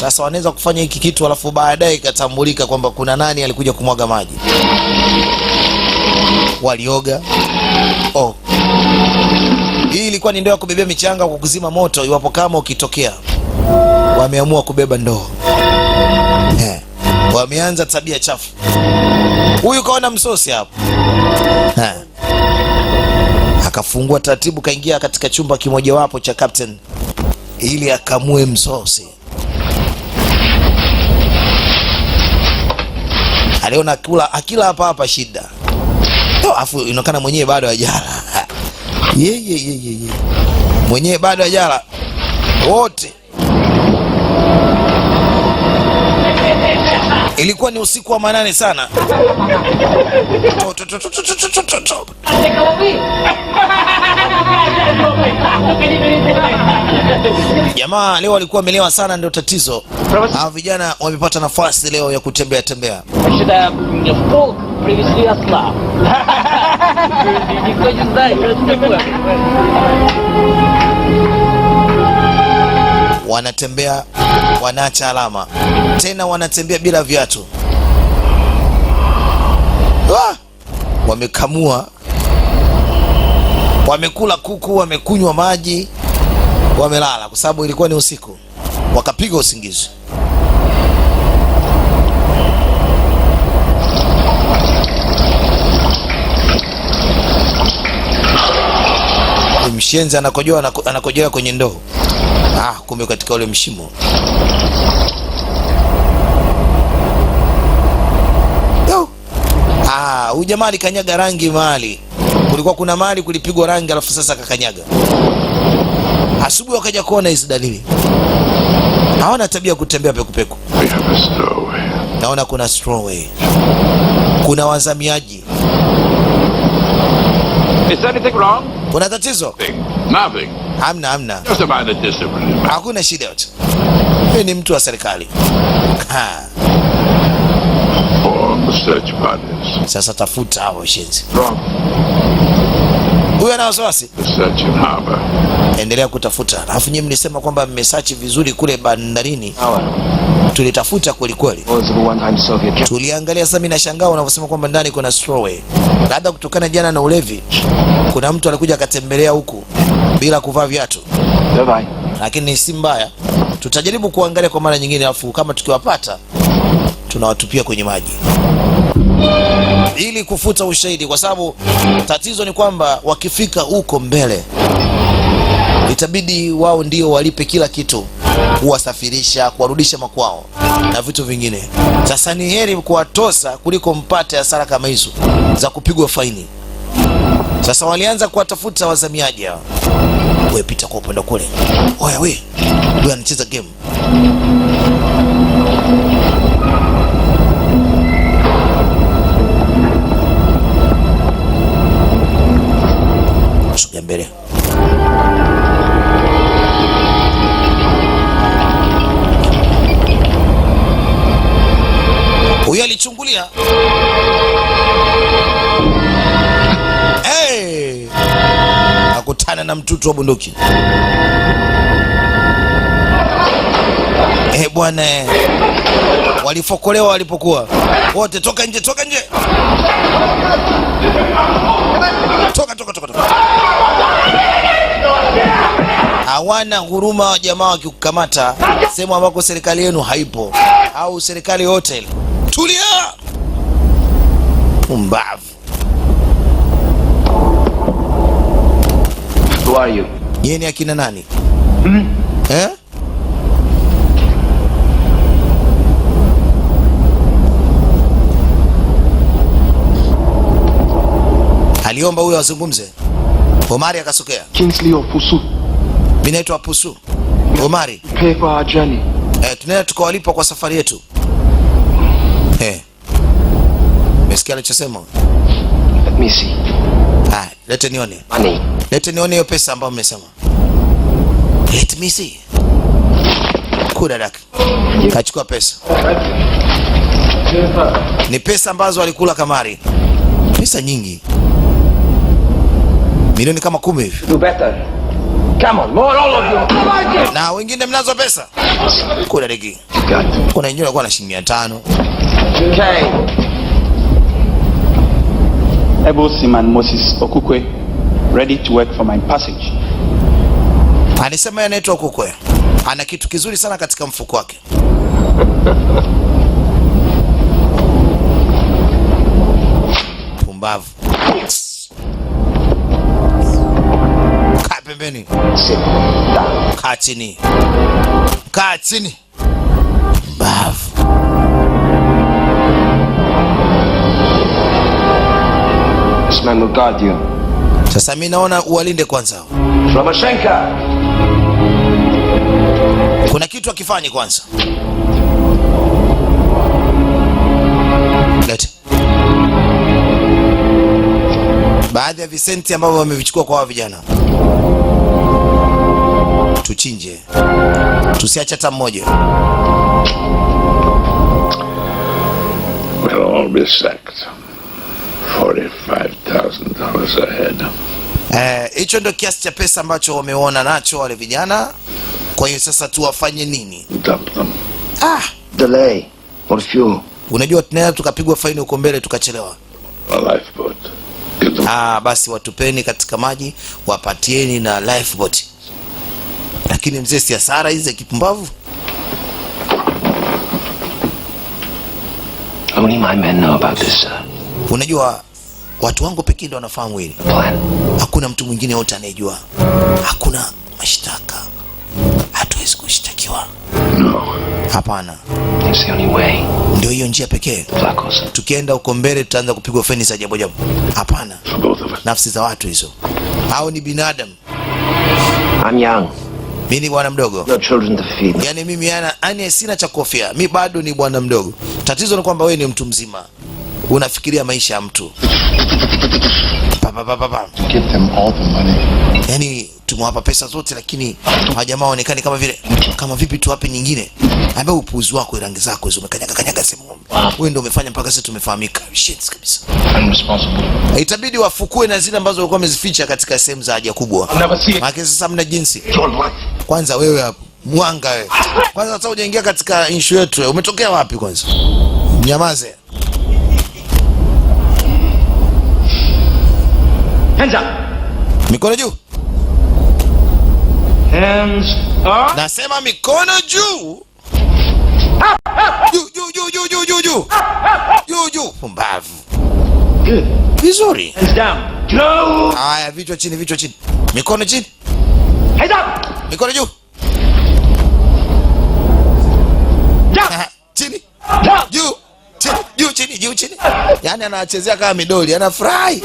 Sasa wanaweza kufanya hiki kitu alafu baadaye ikatambulika kwamba kuna nani alikuja kumwaga maji. Walioga. Hii ilikuwa ni ndoo ya kubebea michanga kwa kuzima moto iwapo kama ukitokea. Wameamua kubeba ndoo. Wameanza tabia chafu. Huyu kaona msosi hapo. Akafungua taratibu kaingia katika chumba kimoja wapo cha captain ili akamue msosi. Aliona akila hapa shida. Afu inaonekana mwenyewe bado hajala. Mwenyewe bado hajala. Wote. Ilikuwa ni usiku wa manane sana. Jamaa leo walikuwa wamelewa sana, ndio tatizo. Hao vijana wamepata nafasi leo ya kutembea tembea. Wanatembea, wanaacha alama. Tena wanatembea bila viatu. Wamekamua, wamekula kuku, wamekunywa maji, wamelala kwa sababu ilikuwa ni usiku. Wakapiga usingizi. Mshenzi anakojoa kwenye ndoo. Kumbe katika ule mshimo. Huyu jamaa alikanyaga rangi mahali. Kulikuwa kuna mahali kulipigwa rangi alafu sasa kakanyaga. Asubuhi wakaja kuona hizo dalili. Hawana tabia kutembea pekupeku. Naona kuna stowaway. Kuna wazamiaji. Is anything wrong? Kuna tatizo? Nothing. Hamna. Just about the discipline. Hakuna shida yote. Wewe ni mtu wa serikali. Form the search parties. Sasa tafuta hao shenzi. Wrong. Huyu ana wasiwasi. The search in harbor. Endelea kutafuta. Alafu nyinyi mlisema kwamba mmesearch vizuri kule bandarini. Tulitafuta kweli kweli. Tuliangalia. Sasa mimi nashangaa unavyosema kwamba ndani kuna stowaway. Labda kutokana jana na ulevi kuna mtu alikuja akatembelea huku bila kuvaa viatu. Lakini si mbaya. Tutajaribu kuangalia kwa mara nyingine, alafu kama tukiwapata tunawatupia kwenye maji ili kufuta ushahidi, kwa sababu tatizo ni kwamba wakifika huko mbele itabidi wao ndio walipe kila kitu, kuwasafirisha, kuwarudisha makwao na vitu vingine. Sasa ni heri kuwatosa kuliko mpate hasara kama hizo za kupigwa faini. Sasa walianza kuwatafuta wazamiaji hao. Wewe pita kwa upande kule. Oya wewe. Wewe anacheza game. Sogea mbele. Huyo alichungulia. Akutana na mtutu wa bunduki. Bwana. Walifokolewa walipokuwa. Wote toka nje. Toka. Hawana huruma wa jamaa wakikukamata sehemu ambako serikali yenu haipo au serikali yote ile. Tulia. Pumbavu. Who are you? Yeye ni akina nani? Eh? Aliomba huyo azungumze. Omari akasokea. Kingsley of Pusu. Mimi naitwa Pusu. Omari. Pay for our journey. Tunaenda tukawalipa kwa safari yetu. Umesikia alichosema? Let me see. Lete nione. Money. Lete nione hiyo pesa ambayo mmesema. Let me see. Kuda daka. Kachukua pesa. Ni pesa ambazo walikula kamari. Pesa nyingi. Milioni kama 10 hivi. Do better. Come on, more all of you. Na wengine mnazo pesa. Kuda deki. Kuna wengine walikuwa na shilingi 500. Okay. Able Seaman Moses Okukwe, ready to work for my passage. Alisema anaitwa Okukwe. Ana kitu kizuri sana katika mfuko wake. Pumbavu. Kaa pembeni. Kaa chini. Kaa chini. Pumbavu. This man will guard you. Sasa mimi naona uwalinde kwanza. Lomachenko. Kuna kitu akifanye kwanza. Lete. Baadhi ya visenti ambavyo wamevichukua kwa hawa vijana. Tuchinje. Tusiache hata mmoja. We'll all be sacked. $45,000 a head. Hicho ndio kiasi cha pesa ambacho wameona nacho wale vijana. Kwa hiyo sasa tuwafanye nini? Dump them. Delay. Or fuel. Unajua tunaenda tukapigwa faini huko mbele tukachelewa. A lifeboat. Get them. Basi watupeni katika maji, wapatieni na lifeboat. Lakini mzee, si hasara hizi kipumbavu? Only my men know about this, sir. Unajua watu wangu pekee ndio wanafahamu hili. Plan. Hakuna mtu mwingine yote anayejua. Hakuna mashtaka. Hatuwezi kushtakiwa. No. Hapana. It's the only way. Ndio hiyo njia pekee. Flacos. Tukienda huko mbele tutaanza kupigwa feni za ajabu ajabu. Hapana. For both of us. Nafsi za watu hizo. Hao ni binadamu. I'm young. Mimi ni bwana mdogo. No children to feed. Yaani mimi yani sina cha kofia. Mimi bado ni bwana mdogo. Tatizo ni kwamba wewe ni mtu mzima. Unafikiria maisha ya mtu. Give them all the money. Yaani tumewapa pesa zote lakini hawajamaa waonekane kama vipi tuwape nyingine. Ambaye upuuzi wako, rangi zako hizo umekanyaga sehemu. Wewe ndio umefanya mpaka sasa tumefahamika. Shit kabisa. I'm responsible. Itabidi wafukue na zile ambazo walikuwa wamezificha katika sehemu za haja kubwa. Maana sasa mna jinsi. Kwanza wewe hapo, mwanga wewe. Kwanza hata hujaingia katika issue yetu. Umetokea wapi kwanza? Nyamaze. Hands up. Mikono juu. Hands up. Nasema mikono juu. Juu. Pumbavu. Good. Vizuri. Hands down. Go. Haya, vichwa chini. Mikono chini. Hands up. Mikono juu. Down. Chini. Down. Juu chini. Yaani anachezea kama midoli, anafurahi.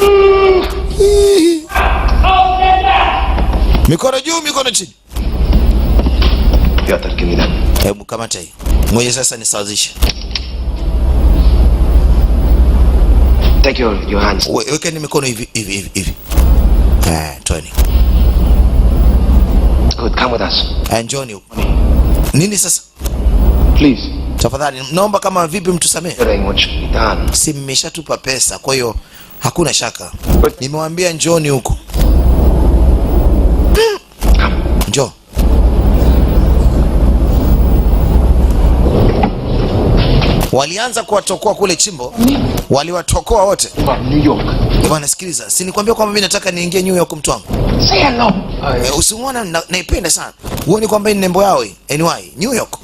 Mikono juu, mikono chini. Piotr, give me that. Hebu kamata hii. Ngoja sasa nisawazishe. Take your hands. Wekeni mikono hivi. Toeni. Good, come with us. Njoni huko. Nini sasa? Please. Tafadhali, naomba kama vipi mtusamehe. What should be done? Si mmeshatupa pesa, kwa hiyo hakuna shaka. Nimewaambia njoni huko. Njoo. Walianza kuwatokoa kule chimbo. Waliwatokoa wote. New York. Bwana sikiliza, si nikwambia kwamba mimi nataka niingie New York mtu wangu. Say hello. Usimuona naipenda sana. Uone kwamba ni nembo yao hii. Anyway, New York.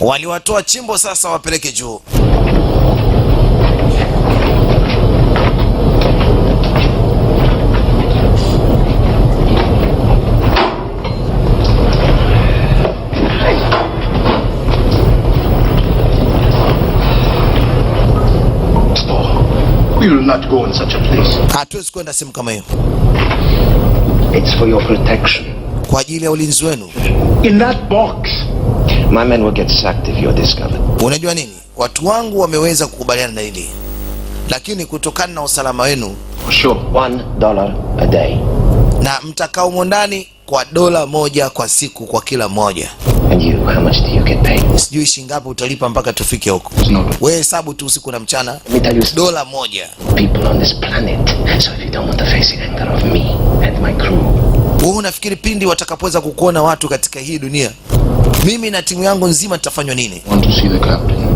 Waliwatoa chimbo sasa wapeleke juu. will not go in such a place. Hatuwezi kwenda sehemu kama hiyo. It's for your protection. Kwa ajili ya ulinzi wenu. In that box. My men will get sacked if you're discovered. Unajua nini? Watu wangu wameweza kukubaliana na hili. Lakini kutokana na usalama wenu, Sure. $1 a day. na mtakao mondani kwa $1 kwa siku kwa kila mmoja. And you, how much do you get paid? Sijui shingapi utalipa mpaka tufike huko. Wewe hesabu tu usiku na mchana. Let me tell you $1. people on this planet. So if you don't want to face the anger of me and my crew. Wewe unafikiri pindi watakapoweza kukuona watu katika hii dunia, mimi na timu yangu nzima tutafanywa nini? I want to see the captain.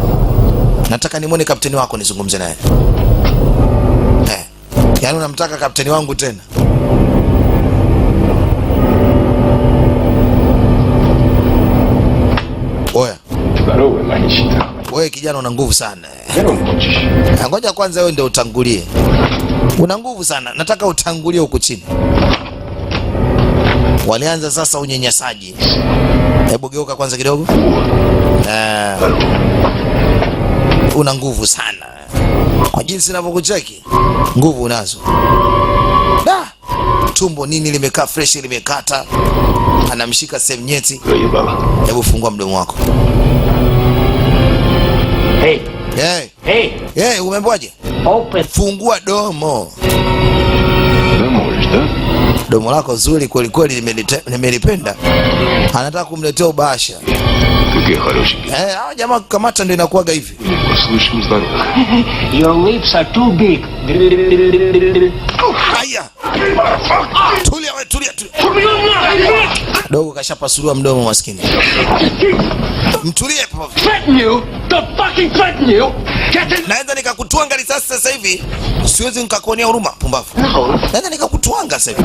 Nataka nimwone kapteni wako nizungumze naye. Yaani unamtaka kapteni wangu tena? Oya. Wewe kijana una nguvu sana. Ngoja kwanza wewe ndio utangulie. Una nguvu sana. Nataka utangulie huku chini. Walianza sasa unyanyasaji. Hebu geuka kwanza kidogo. Una nguvu sana. Kwa jinsi ninavyokucheki, nguvu unazo. Da! Tumbo nini limekaa fresh, limekata. Anamshika sehemu nyeti. Hebu fungua mdomo wako. Hey. Hey. Hey. Umemboaje? Open. Fungua domo. Domo lako zuri kweli kweli, nimelipenda. Anataka kumletea ubasha. Hawa jamaa kukamata ndio inakuwaga hivi. Your lips are too big. Haya. Tulia wewe, tulia. Dogo kashapasuliwa mdomo maskini. Mtulie papa. Threaten you? The fucking threaten you? Get in. Naweza nikakutwanga risasi sasa hivi. Siwezi nikakuonea huruma, pumbavu. No. Naweza nikakutwanga sasa hivi.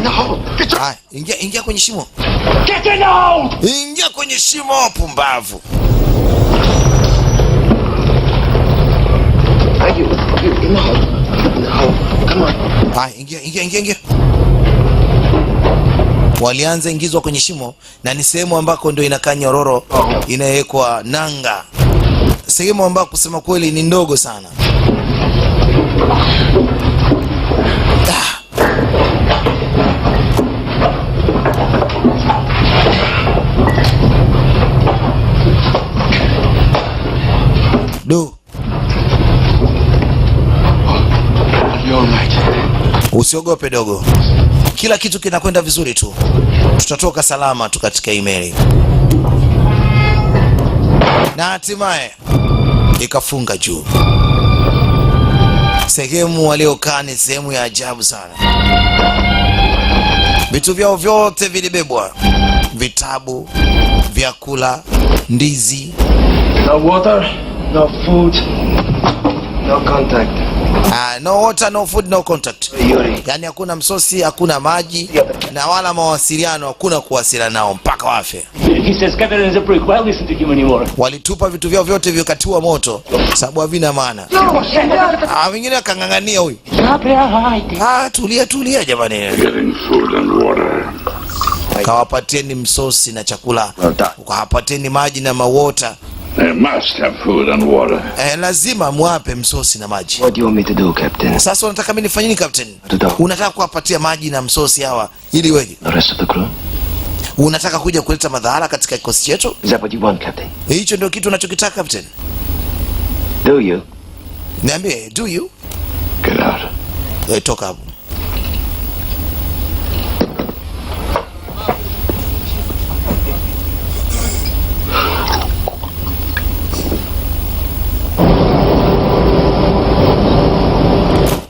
No. Haya, ingia kwenye shimo. Get in now. Ingia kwenye shimo, pumbavu. No. Come on. Haya, ingia. Walianza ingizwa kwenye shimo, na ni sehemu ambako ndio inakaa nyororo inawekwa nanga. Sehemu ambako kusema kweli ni ndogo sana. You're right. Usiogope dogo. Kila kitu kinakwenda vizuri tu. Tutatoka salama tu katika email. Na hatimaye ikafunga juu. Sehemu waliokaa ni sehemu ya ajabu sana. Vitu vyao vyote vilibebwa. Vitabu, vyakula, ndizi. No water, no food, no contact. No water, no food, no contact. Yuri. Yani hakuna msosi, hakuna maji, na wala mawasiliano, hakuna kuwasiliana nao mpaka wafe. He says Captain is a prick. Well, listen to him anymore. Walitupa vitu vyao vyote vikatiwa moto sababu havina maana. Wengine akang'ang'ania huyu. Tulia jamani. Getting food and water. Kawapatieni msosi na chakula. Kawapatieni maji na mawota. They must have food and water. Lazima muape msosi na maji. What do you want me to do, Captain? Sasa unataka mimi nifanye nini, Captain? Unataka kuwapatia maji na msosi hawa ili weje? The rest of the crew? Unataka kuja kuleta madhara katika kikosi chetu? Is that what you want, Captain? Hicho ndio kitu unachokitaka, Captain? Do you? Niambie, do you? Get out. Toka hapo.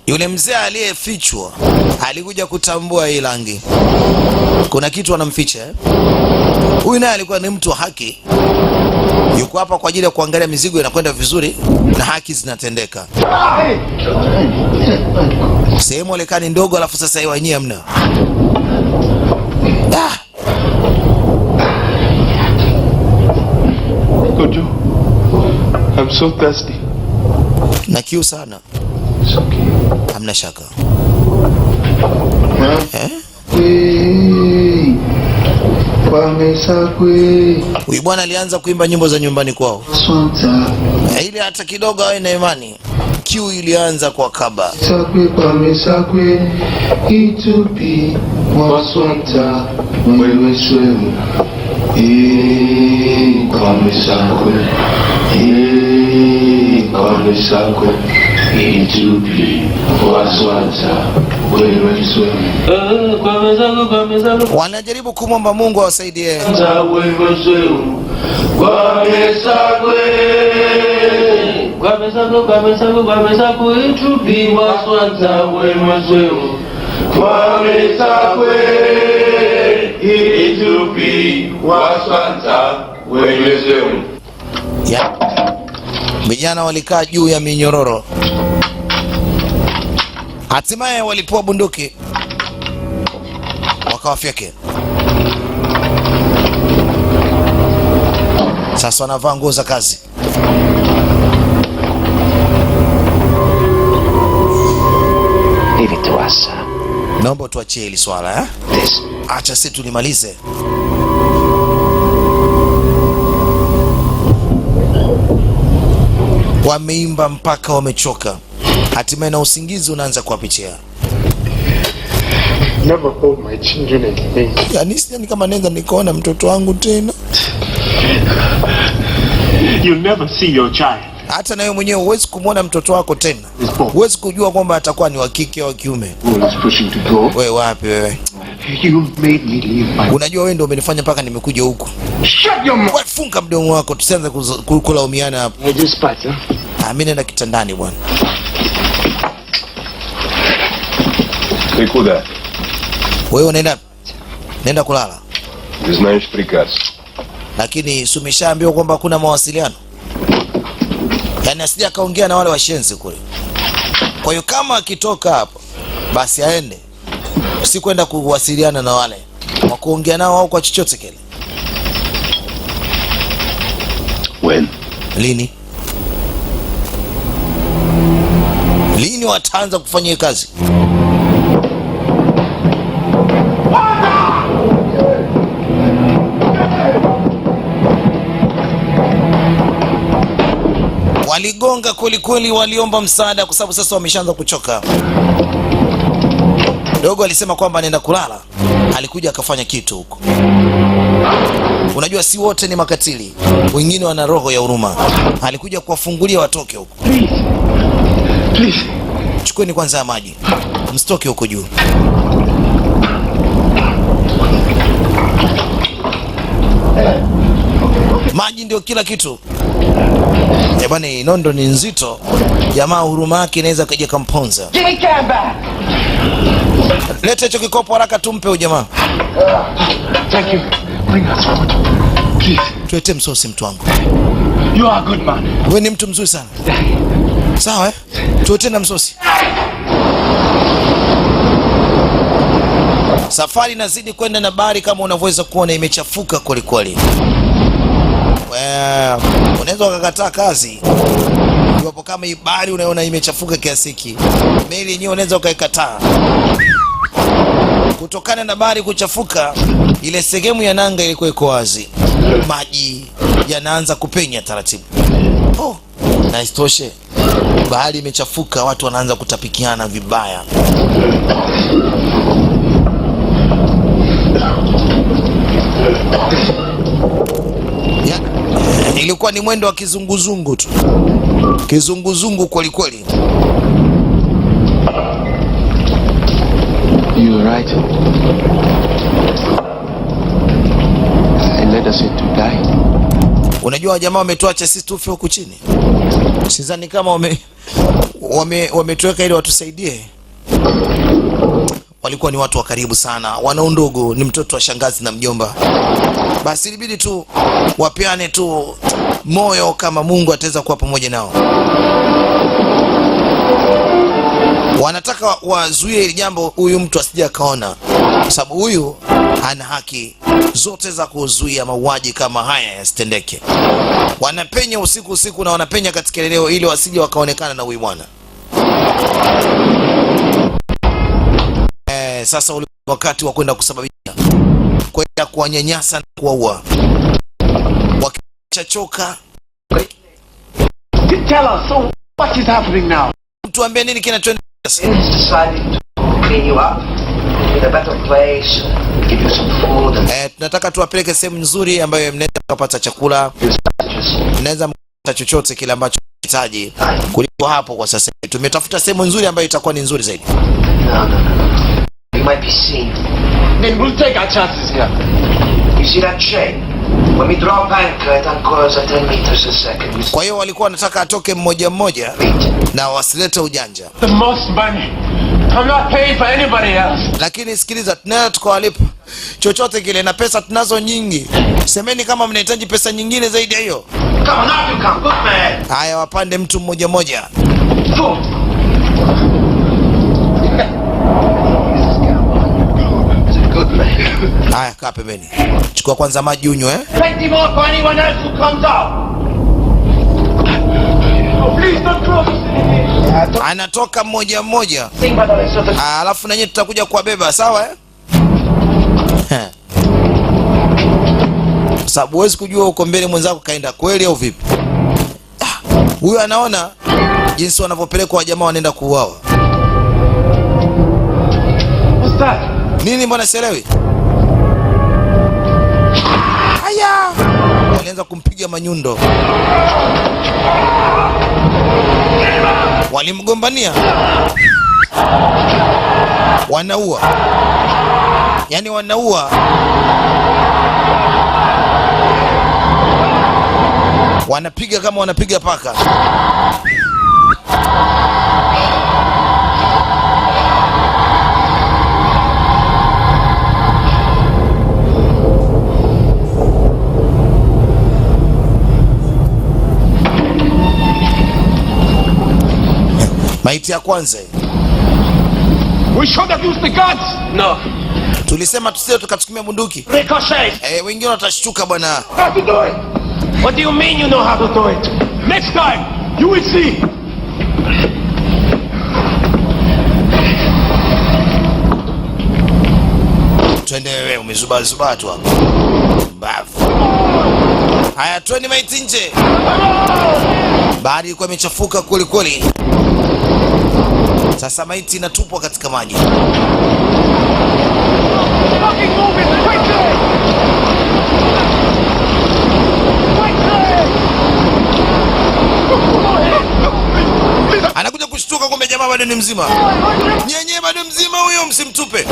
Yule mzee aliyefichwa alikuja kutambua hii rangi. Kuna kitu anamficha. Huyu naye alikuwa ni mtu wa haki. Yuko hapa kwa ajili ya kuangalia mizigo inakwenda vizuri na haki zinatendeka. Sehemu ile kani ndogo, alafu sasa hiyo wenyewe mna. Kojo, I'm so thirsty. Na kiu sana. It's okay. Hamna shaka. Huyu bwana alianza kuimba nyimbo za nyumbani kwao. Ili hata kidogo awe na imani. kiu ilianza kwa kaba. Sakwe pame sakwe itupi waswanta mwewe swemu pame sakwe itupi waswanta mwewe swemu. Wanajaribu kumwomba Mungu awasaidie. Vijana walikaa juu ya minyororo. Hatimaye walipoa bunduki wakawafyeke. Sasa wanavaa nguo za kazi. Leave it to us. Naomba tuachie hili swala eh? This. Acha sisi tulimalize. Wameimba mpaka wamechoka. Hatimaye na usingizi unaanza kuwapitia. Never hold my children again. Yani kama nenda nikaona mtoto wangu tena. You'll never see your child. Hata na wewe mwenyewe huwezi kumwona mtoto wako tena. Huwezi kujua kwamba atakuwa ni wa kike au kiume. Wewe wapi wewe? You made me leave my... Unajua wewe ndio umenifanya mpaka nimekuja huku. Shut your mouth! Wewe funga mdomo wako, tusianze kulaumiana hapa. Just pat, Mimi nenda kitandani bwana. Ты куда? Wewe unaenda? Nenda kulala. Ты знаешь приказ. Lakini sumeshaambiwa kwamba kuna mawasiliano. Yaani asije akaongea na wale washenzi kule. Kwa hiyo kama akitoka hapo basi aende. Usikwenda kuwasiliana na wale. Kwa kuongea nao au kwa chochote kile. When? Lini? Lini wataanza kufanya kazi? Waligonga kweli kweli, waliomba msaada kwa sababu sasa wameshaanza kuchoka. Dogo alisema kwamba anaenda kulala. Alikuja akafanya kitu huko. Unajua si wote ni makatili. Wengine wana roho ya huruma. Alikuja kuwafungulia watoke huko. Please. Chukueni kwanza maji. Mstoke huko juu. Maji ndio kila kitu. Bwana, nondo ni nzito. Jamaa huruma yake inaweza kaja kamponza. Give me can back. Leta hicho kikopo haraka tumpe huyu jamaa. Thank you. Bring us food. Please. Tuete msosi mtu wangu. You are a good man. Wewe ni mtu mzuri sana. Sawa eh? Tuete na msosi. Safari inazidi kwenda na bahari kama unavyoweza kuona imechafuka kweli kweli. Unaweza ukakataa kazi. Iwapo kama bahari unaona imechafuka kiasi hiki. Meli yenyewe unaweza ukaikataa. Kutokana na bahari kuchafuka, ile sehemu ya nanga ilikuwa iko wazi. Maji yanaanza kupenya taratibu. Oh, na isitoshe bahari imechafuka, watu wanaanza kutapikiana vibaya. Ilikuwa ni mwendo wa kizunguzungu tu. Kizunguzungu kweli kweli. You are right. I led us to die. Unajua jamaa wametuacha sisi tufe huku chini. Sidhani kama wametuweka ili watusaidie. Walikuwa ni watu wa karibu sana. Wana undugu, ni mtoto wa shangazi na mjomba. Basi ilibidi tu wapeane tu moyo kama Mungu ataweza kuwa pamoja nao. Wanataka wazuie hili jambo, huyu mtu asije akaona, kwa sababu huyu ana haki zote za kuzuia mauaji kama haya yasitendeke. Wanapenya usiku na wanapenya katika eneo ili wasije wakaonekana na huyu bwana. Sasa ule wakati wa kwenda kusababisha, kwenda kuwanyanyasa na kuwaua. Wakichachoka, What is happening now? Tuambie nini kinachoendelea? He's decided to clean you up in a better place, give you some food and Tunataka tuwapeleke sehemu nzuri ambayo mnaweza kupata chakula, mnaweza kupata chochote kile ambacho unahitaji kuliko hapo kwa sasa. Tumetafuta sehemu nzuri ambayo itakuwa ni nzuri zaidi. No. We might be seen. Then we'll take our chances here. You see that chain? When we drop anchor, it anchors at 10 meters a second. Kwa hiyo walikuwa wanataka atoke mmoja mmoja na wasilete ujanja. The most money. I'm not paying for anybody else. Lakini sikiliza, tunaweza tukawalipa chochote kile na pesa tunazo nyingi. Semeni kama mnahitaji pesa nyingine zaidi ya hiyo. Come on, now you come. Good man. Haya, wapande mtu mmoja mmoja. Four. Good man. Haya, kaa pembeni. Chukua kwanza maji unywe, Plenty more for anyone else who comes out. Please don't cross. Anatoka mmoja mmoja. Think by the rest of the... Alafu na nyinyi tutakuja kuwabeba, sawa Sababu huwezi kujua uko mbele mwenzako kaenda kweli au vipi. Huyu anaona jinsi wanavyopelekwa wajamaa wanaenda kuuawa. What's that? Nini mbona sielewi? Haya! Walianza kumpiga manyundo. Walimgombania. Wanaua. Yaani wanaua. Wanapiga kama wanapiga paka. Maiti ya kwanza. We should have used the guns. No. Tulisema tusije tukatukumia bunduki. Ricochet. Wengine watashtuka bwana. How to do it? What do you mean you know how to do it? Next time, you will see. Twende wewe, umezuba tu hapo. Mbavu. Haya, twende maiti nje. Bahari ilikuwa imechafuka kweli kweli. Sasa maiti inatupwa katika maji. Anakuja kushtuka kumbe jamaa bado ni mzima. Nyenye bado mzima huyo, msimtupe.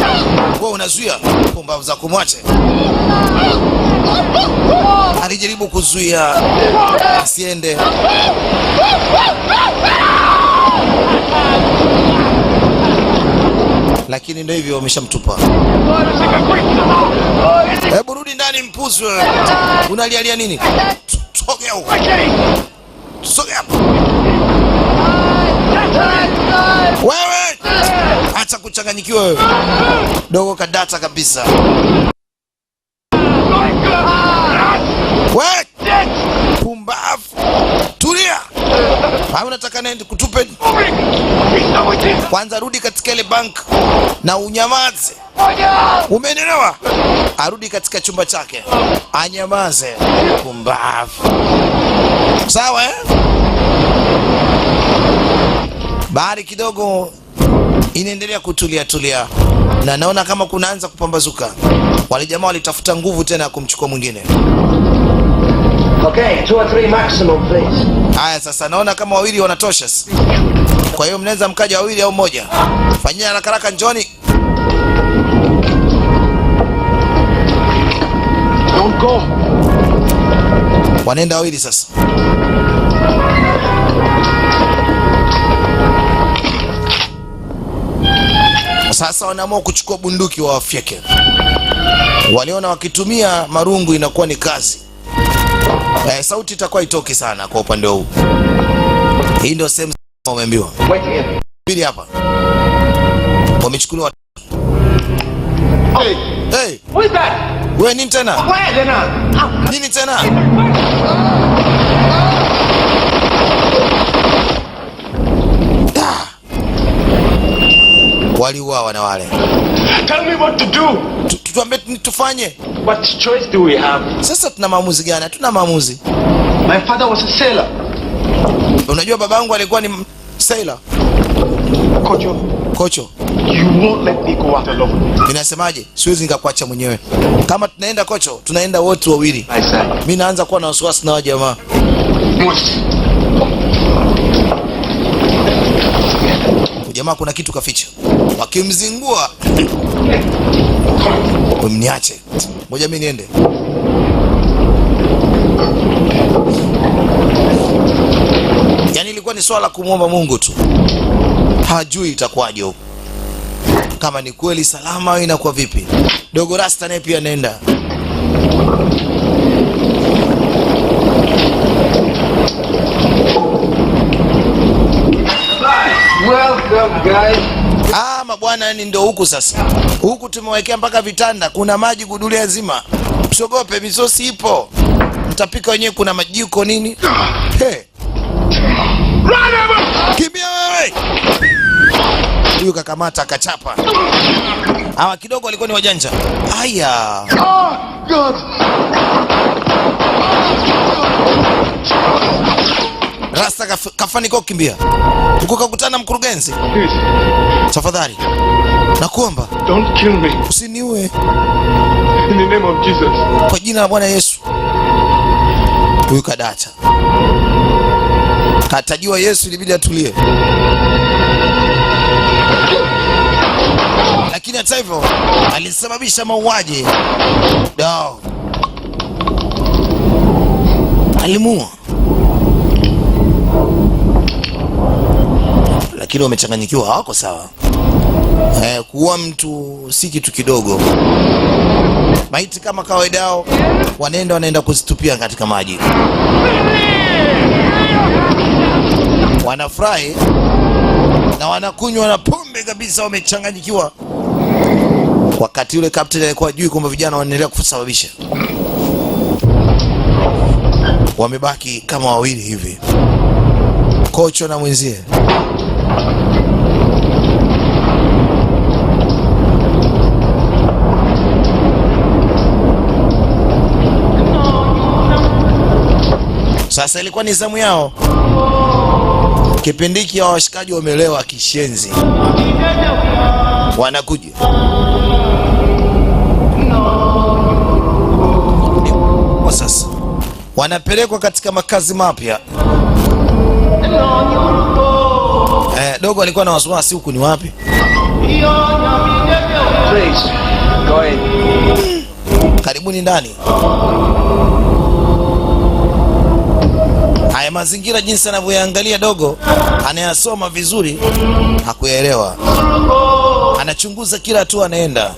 Wewe unazuia pumbavu za kumwache. Alijaribu kuzuia asiende. Lakini ndio hivyo, wameshamtupa. Hebu rudi ndani mpuzi wewe. Unalialia nini? Sogea huko. Sogea hapo. Wewe! Acha kuchanganyikiwa wewe. Dogo kadata kabisa. Wewe! Pumbavu. Tulia. Hapo unataka nende kutupe? Kwanza rudi katika ile bank na unyamaze. Umeelewa? Arudi katika chumba chake. Anyamaze. Pumbavu. Sawa Bahari kidogo inaendelea kutulia na naona kama kunaanza kupambazuka. Wale jamaa walitafuta nguvu tena ya kumchukua mwingine. Okay, 2 or 3 maximum, please. Haya, sasa naona kama wawili wanatosha. Kwa hiyo mnaweza mkaja wawili au mmoja. Fanyia haraka njoni. Don't go. Wanaenda wawili sasa. Sasa wanaamua kuchukua bunduki wa wafyeke. Waliona wakitumia marungu inakuwa ni kazi. Sauti itakuwa itoki sana kwa upande huu. Hii ndio sehemu wameambiwa. Pili hapa. Wamechukuliwa. Hey. What is that? Wewe nini tena? Where then? Nini tena? Waliuawa na wale. Tell me what to do. Tuambie tufanye. What choice do we have? Sasa tuna maamuzi gani? Hatuna maamuzi. My father was a sailor. Unajua babangu alikuwa ni sailor. Kocho. You won't let me go out alone. Ninasemaje? Siwezi nikakuacha mwenyewe. Kama tunaenda Kocho, tunaenda wote wawili. Mimi naanza kuwa na wasiwasi na jamaa. Jamaa kuna kitu kaficha. Wakimzingua. Mniache. Ngoja mimi niende. Yaani ilikuwa ni swala kumuomba Mungu tu. Hajui itakuwaje huko. Kama ni kweli salama au inakuwa vipi. Dogo Rasta naye pia nenda. Welcome, guys. Mabwana, yani ndio huku sasa. Huku tumewekea mpaka vitanda, kuna maji gudulia zima. Msogope, misosi ipo. Mtapika wenyewe, kuna majiko nini? Hey. Kimbia wewe. Huyu kakamata akachapa. Hawa kidogo walikuwa ni wajanja. Aya. God. Rasta kafanikiwa kukimbia. Ukakutana mkurugenzi. Tafadhali. Nakuomba. Don't kill me. Usiniue. In the name of Jesus. Kwa jina la Bwana Yesu. Huyu kadata. Katajua Yesu ilibidi atulie. Lakini hata hivyo alisababisha mauaji. Dao. Alimua. Lakini wamechanganyikiwa, hawako sawa. Kuua mtu si kitu kidogo. Maiti kama kawaida yao wanaenda kuzitupia katika maji. Wanafurahi na wanakunywa na pombe kabisa, wamechanganyikiwa. Wakati yule captain alikuwa hajui kwamba vijana wanaendelea kusababisha. Wamebaki kama wawili hivi. Kocho na mwenzie. Sasa ilikuwa ni zamu yao. Kipindi hiki ya washikaji wamelewa kishenzi. Wanakuja. Sasa wanapelekwa katika makazi mapya. Dogo alikuwa na wasiwasi, huku ni wapi? Please, go ahead. Karibuni ndani. Haya mazingira jinsi anavyoyaangalia dogo, anayasoma vizuri, hakuyaelewa. Anachunguza kila hatua anaenda.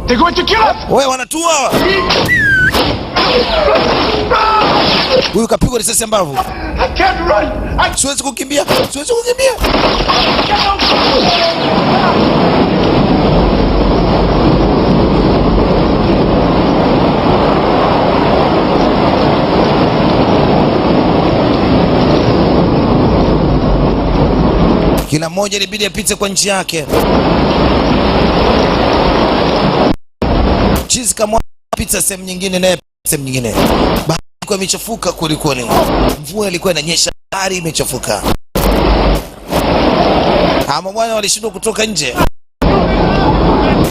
They're going to kill us. Wewe wanatua. Huyu kapigwa risasi mbavu. I can't run. Siwezi kukimbia. Kila mmoja ilibidi apite kwa njia yake. Chizi kama pita sehemu nyingine naye sehemu nyingine. Bahari ilikuwa imechafuka kweli. Mvua ilikuwa inanyesha, bahari imechafuka. Ama bwana walishindwa kutoka nje.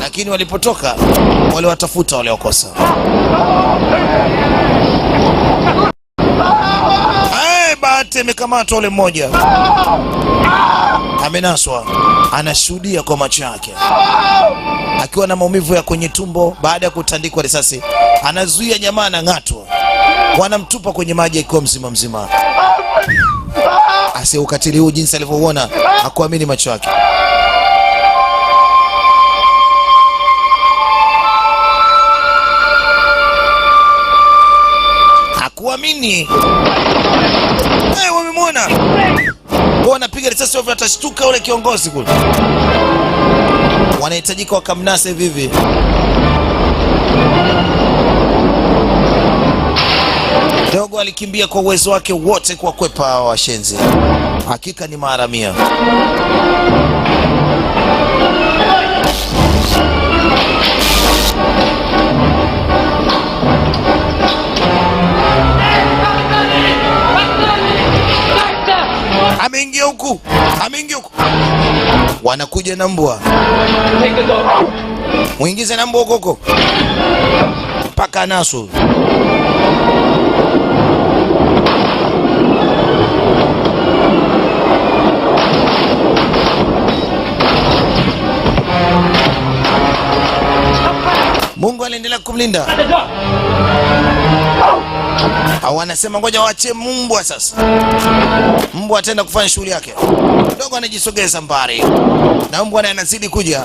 Lakini walipotoka wale watafuta wale wakosa. Bahati amekamatwa ule mmoja. Amenaswa, anashuhudia kwa macho yake. Akiwa na maumivu ya kwenye tumbo baada ya kutandikwa risasi, anazuia jamaa na ng'atwa. Wanamtupa kwenye maji akiwa mzima. Ase ukatili huu jinsi alivyouona, hakuamini macho yake. Hakuamini. Wamemwona. Wanapiga risasi ovyo, atashtuka ule kiongozi kule. Wanahitajika wakamnasa hivi. Dogo alikimbia kwa uwezo wake wote kwa kwepa washenzi. Hakika ni maharamia. Ameingia huko. Wanakuja na mbwa. Muingize na mbwa huko. Paka naso. Mungu aliendelea kumlinda. Au wanasema ngoja waache mbwa sasa. Mbwa ataenda kufanya shughuli yake. Dogo anajisogeza mbali. Na mbwa naye anazidi kuja.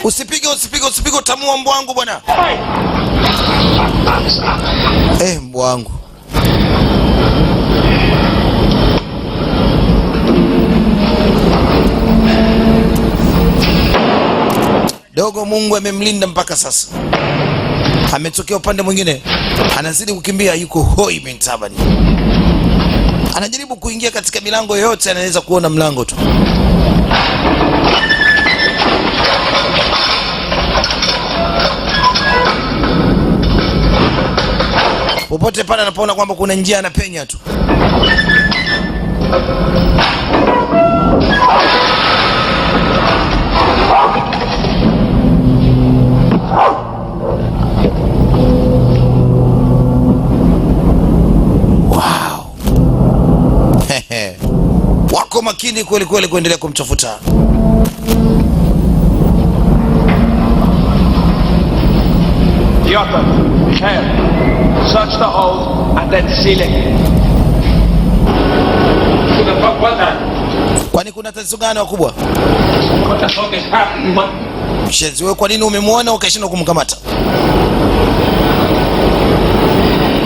Usipige utamua mbwa wangu bwana. Mbwa wangu. Dogo Mungu amemlinda mpaka sasa. Ametokea upande mwingine. Anazidi kukimbia, yuko hoi mentabani. Anajaribu kuingia katika milango yote, anaweza kuona mlango tu. Popote pale anapoona kwamba kuna njia anapenya tu. Wow. Wako makini kweli kweli kuendelea kumtafuta. Piotr, here. Search the hole and then seal it. Kwani kuna tatizo gani wakubwa? What the fuck is happening? Shenzi, wewe kwa nini umemwona ukashindwa kumkamata?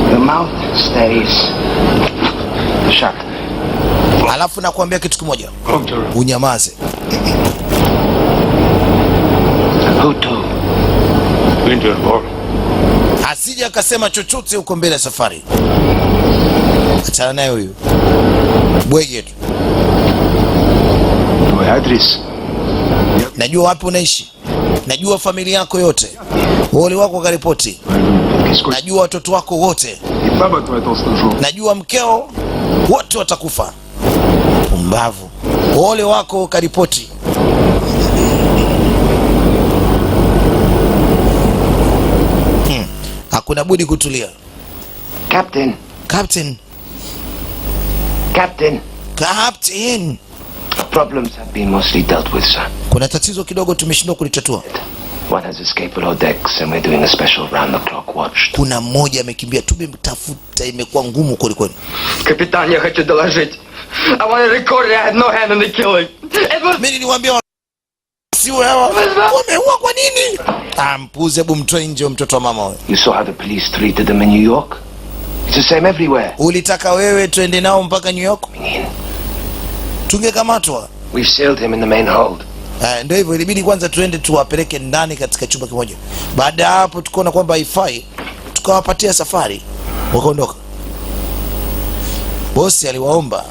The mouth stays shut. Alafu nakuambia kitu kimoja. Unyamaze. Who told? Asije akasema chochote huko mbele ya safari. Achana naye huyu. Bwege tu. Najua wapi unaishi. Najua familia yako yote. Wale wako karipoti. Najua watoto wako wote. Najua mkeo wote watakufa. Pumbavu. Wale wako karipoti. Hakuna budi kutulia. Captain. Captain. Captain. Captain. Problems have been mostly dealt with, sir. Kuna tatizo kidogo tumeshindwa kulitatua. One has escaped below decks and we're doing a special round-the-clock watch. Kuna mmoja amekimbia, tumemtafuta, imekuwa ngumu kweli kweli. Капитан, я хочу доложить. I want to record I had no hand in the killing. It was... Mimi niliwaambia si wewe. Wameua kwa nini? Mpuze, hebu mtoe nje mtoto wa mama wewe. You saw how the police treated them in New York? It's the same everywhere. Ulitaka wewe tuende nao mpaka New York? Tungekamatwa. We've sealed him in the main hold. Ndio hivyo, ilibidi kwanza tuende tuwapeleke ndani katika chumba kimoja. Baada ya hapo tukaona kwamba haifai, tukawapatia safari, wakaondoka. Bosi aliwaomba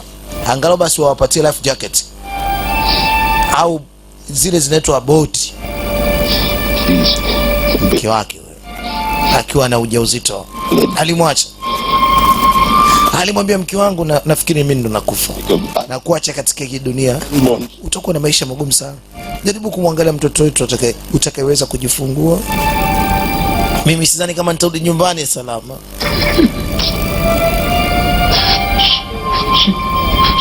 angalau basi wawapatie life jacket au zile zinaitwa boti. Mke wake akiwa na ujauzito alimwacha. Alimwambia mke wangu, nafikiri mimi ndo nakufa na kuacha katika hii dunia, utakuwa na maisha magumu sana. Jaribu kumwangalia mtoto wetu utakayeweza kujifungua. Mimi sidhani kama nitarudi nyumbani salama.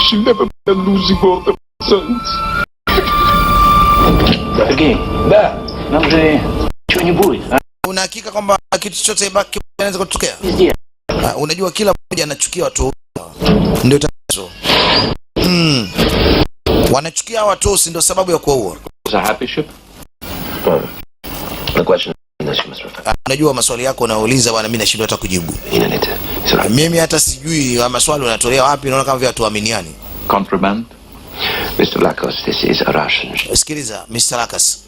She'll never be losing both of her sons. Again, da, namje chwenye bui. Una hakika kwamba kitu chochote baki kinaweza kutokea? Unajua kila mmoja anachukia watu. Ndio tatizo. Wanachukia watu, ndio sababu ya kuua. It's a happy ship? The question is you must refer. Unajua maswali yako unauliza bwana, mimi nashindwa hata kujibu. Mimi hata sijui maswali unatolea wapi, naona kama vile tuaminiani. Contraband? Mr. Lakos, this is a Russian ship. Sikiliza Mr. Lakas,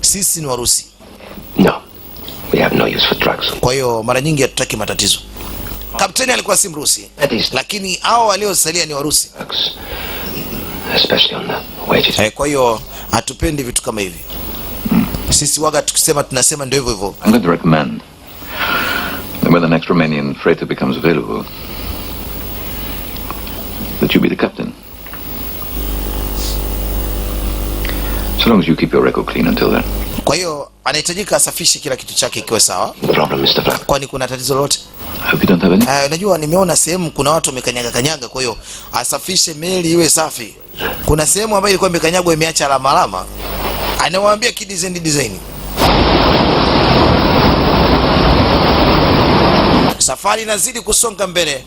sisi ni Warusi. No, we have no use for drugs. Kwa hiyo mara nyingi hatutaki matatizo. Kapteni alikuwa si Mrusi, lakini hao waliosalia ni Warusi. especially on the wages. Kwa hiyo hatupendi vitu kama hivi. Sisi waga tukisema tunasema ndio hivyo hivyo. I'm going to recommend that when the next Romanian freighter becomes available, that you be the captain. So long as you keep your record clean until then. Kwa hiyo anahitajika asafishe kila kitu chake kiwe sawa. The problem, Mr. Black. Kwani kuna tatizo lolote? I hope you don't have any. Unajua nimeona sehemu kuna watu wamekanyaga, kwa hiyo asafishe meli iwe safi. Kuna sehemu ambayo ilikuwa imekanyagwa imeacha alama. Anawaambia design. Safari inazidi kusonga mbele.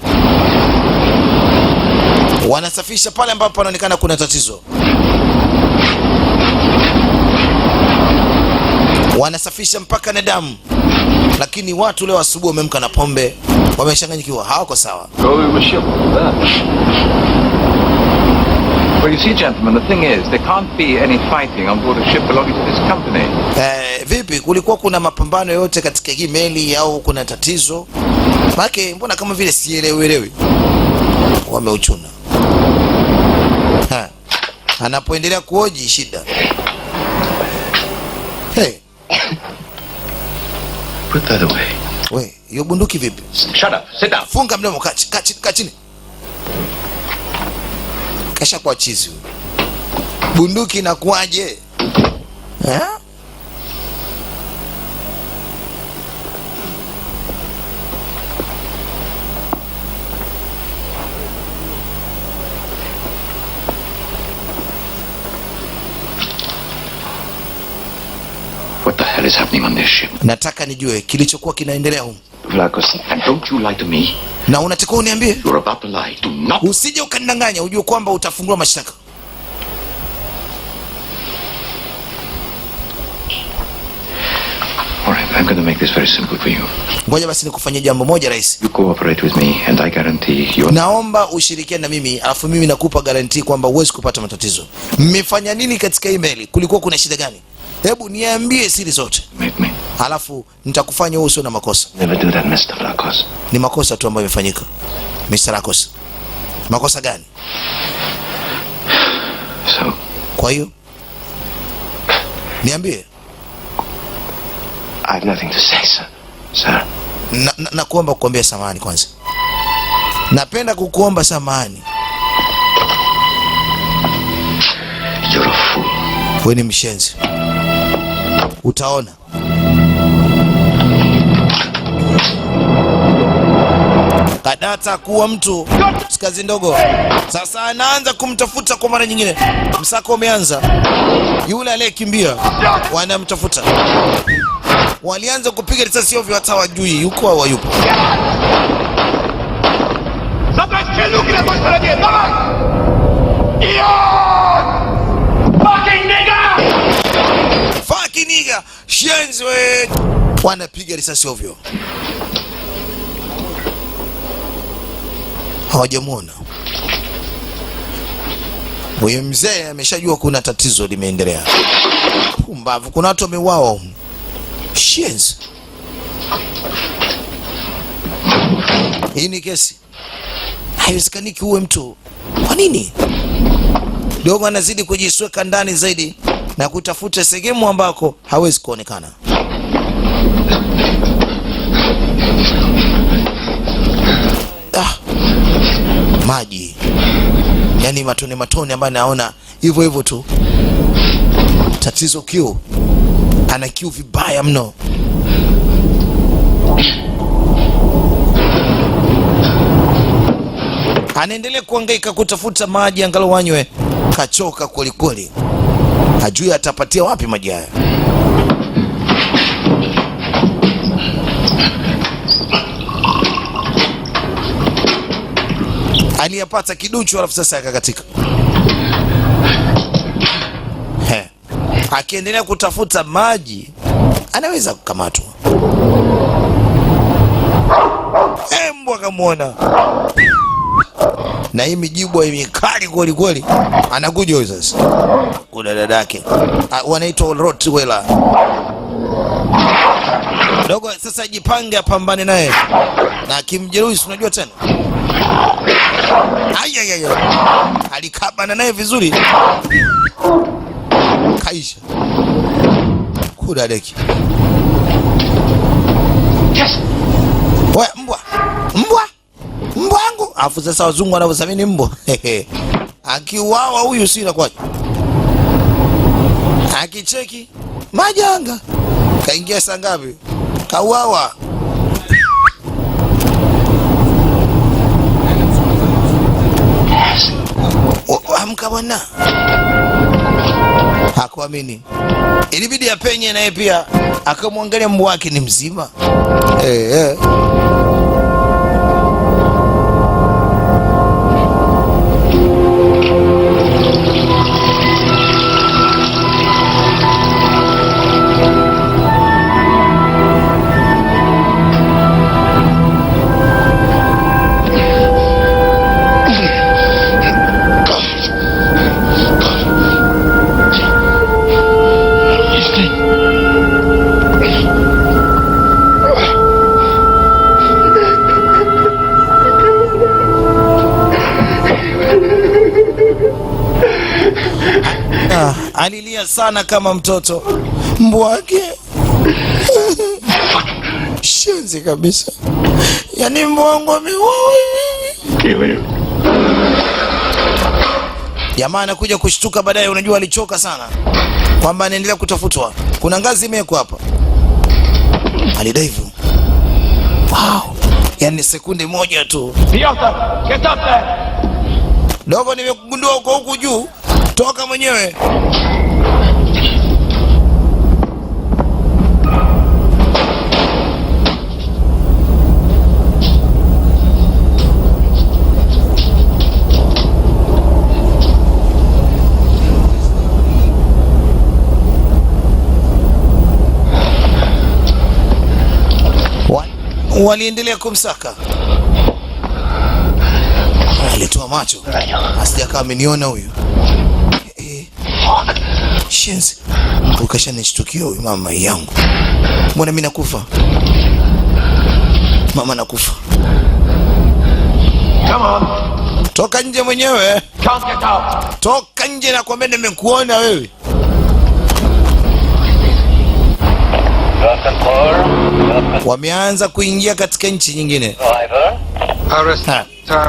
Wanasafisha pale ambapo panaonekana kuna tatizo. Wanasafisha mpaka na damu. Lakini watu leo asubuhi wamemka na pombe, wameshanganyikiwa, hawako sawa. Well, you see, gentlemen, the thing is, there can't be any fighting on board a ship belonging to this company. Vipi, kulikuwa kuna mapambano yote katika hii meli au kuna tatizo? Maana mbona kama vile sielewi. Wameuchuna. Anapoendelea kuoji shida. Hey. Put that away. We, hiyo bunduki vipi? Shut up. Sit down. Funga mdomo, kaa chini. Kasha kwa chizi. Bunduki inakuaje? What the hell is happening on this ship? Nataka nijue kilichokuwa kinaendelea huko. Vlakos, and don't you lie to me. Na unataka uniambie? You're about to lie. Do not. Usije ukanidanganya, ujue kwamba utafungua mashtaka. All right, I'm going to make this very simple for you. Ngoja basi nikufanyie jambo moja rahisi. You cooperate with me and I guarantee you. Naomba ushirikiane na mimi, alafu mimi nakupa guarantee kwamba huwezi kupata matatizo. Mmefanya nini katika email? Kulikuwa kuna shida gani? Hebu niambie siri zote. Make me. Alafu nitakufanya wewe usio na makosa. Never do that, Mr. Vlakos. Ni makosa tu ambayo yamefanyika. Mr. Vlakos. Makosa gani? So. Kwa hiyo niambie. I have nothing to say, sir. Nakuomba kukuambia samahani kwanza. Napenda kukuomba samahani. You're a fool. Wewe ni mshenzi. Utaona. Kadata kuwa mtu kazi ndogo. Sasa anaanza kumtafuta kwa mara nyingine. Msako umeanza. Yule aliyekimbia wanamtafuta. Walianza kupiga risasi ovyo hata wajui yuko au hayupo. Fucking nigga! Shenzi we! Wanapiga risasi ovyo. Hawajamuona. Huyo mzee ameshajua kuna tatizo limeendelea. Pumbavu, kuna watu wameuawa. Shenzi. Hii ni kesi. Haiwezekani uwe mtu. Kwa nini? Dogo anazidi kujisweka ndani zaidi na kutafuta sehemu ambako hawezi kuonekana. Maji. Yaani matone ambayo naona hivyo tu. Tatizo kiu. Ana kiu vibaya mno. Anaendelea kuhangaika kutafuta maji angalau wanywe. Kachoka kweli. Hajui atapatia wapi maji haya. Aliyapata kiduchu alafu sasa akakatika. Akiendelea kutafuta maji anaweza kukamatwa. Mbwa kamuona. Na hii mijibu imekali kweli. Anakuja huyo sasa. Kuna dadake. Wanaitwa Rottweiler. Dogo sasa jipange apambane naye. Na akimjeruhi unajua tena. Ayayaya. Alikabana naye vizuri. Kaisha. Kudadeki. Wewe mbwa. Mbwa. Mbwa wangu. Afu sasa wazungu wanavyothamini mbwa. Akiuawa huyu si inakuwa. Akicheki majanga. Kaingia saa ngapi? Kauawa. Amka bwana. Hakuamini. Ilibidi apenye naye pia akamwangalia mbwa wake ni mzima. Alilia sana kama mtoto. Mbwa wake shenzi kabisa. Yaani mbwa wangu ameuawa. Jamaa anakuja kushtuka baadaye, unajua alichoka sana. Kwamba anaendelea kutafutwa. Kuna ngazi imewekwa hapa. Alidaivu. Wow. Yaani sekunde moja tu. Piotr, get up there. Dogo, nimekugundua uko huku juu. Toka mwenyewe. Waliendelea kumsaka. Alitoa macho. Asijaka ameniona huyu. Shenzi. Ukashanishtukia huyu mama yangu. Mbona mimi nakufa? Mama nakufa. Come on. Toka nje mwenyewe. Can't get out. Toka nje na kwambia nimekuona wewe. Wameanza kuingia katika nchi nyingine.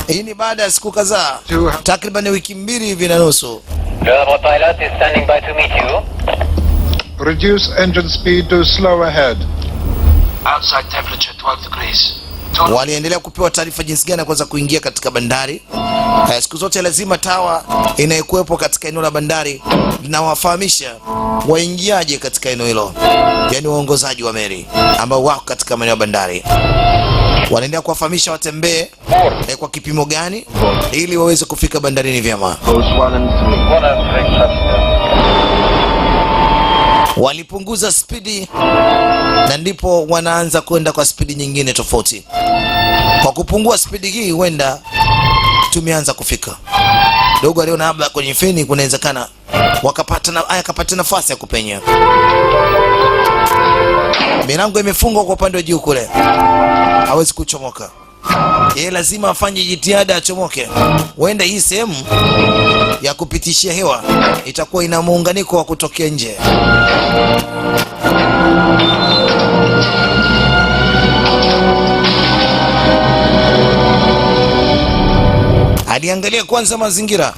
Hii ni baada ya siku kadhaa. Takriban wiki 2 hivi na nusu. Pilot is standing by to meet you. Reduce engine speed to slow ahead. Outside temperature 12 degrees. Waliendelea kupewa taarifa jinsi gani kuweza kuingia katika bandari. Siku zote lazima tawa inayokuwepo katika eneo la bandari linawafahamisha waingiaje katika eneo hilo. Yaani waongozaji wa meli ambao wako katika maeneo ya bandari. Wanaendelea kuwafahamisha watembee kwa kipimo gani ili waweze kufika bandarini vyema. Walipunguza spidi na ndipo wanaanza kwenda kwa spidi nyingine tofauti. Kwa kupungua spidi hii huenda tumeanza kufika. Dogo aliona labda kwenye feni kunawezekana akapata nafasi ya kupenya. Milango imefungwa kwa upande wa juu kule. Hawezi kuchomoka. Yeye lazima afanye jitihada achomoke. Huenda hii sehemu ya kupitishia hewa itakuwa ina muunganiko wa kutokea nje. Aliangalia kwanza mazingira.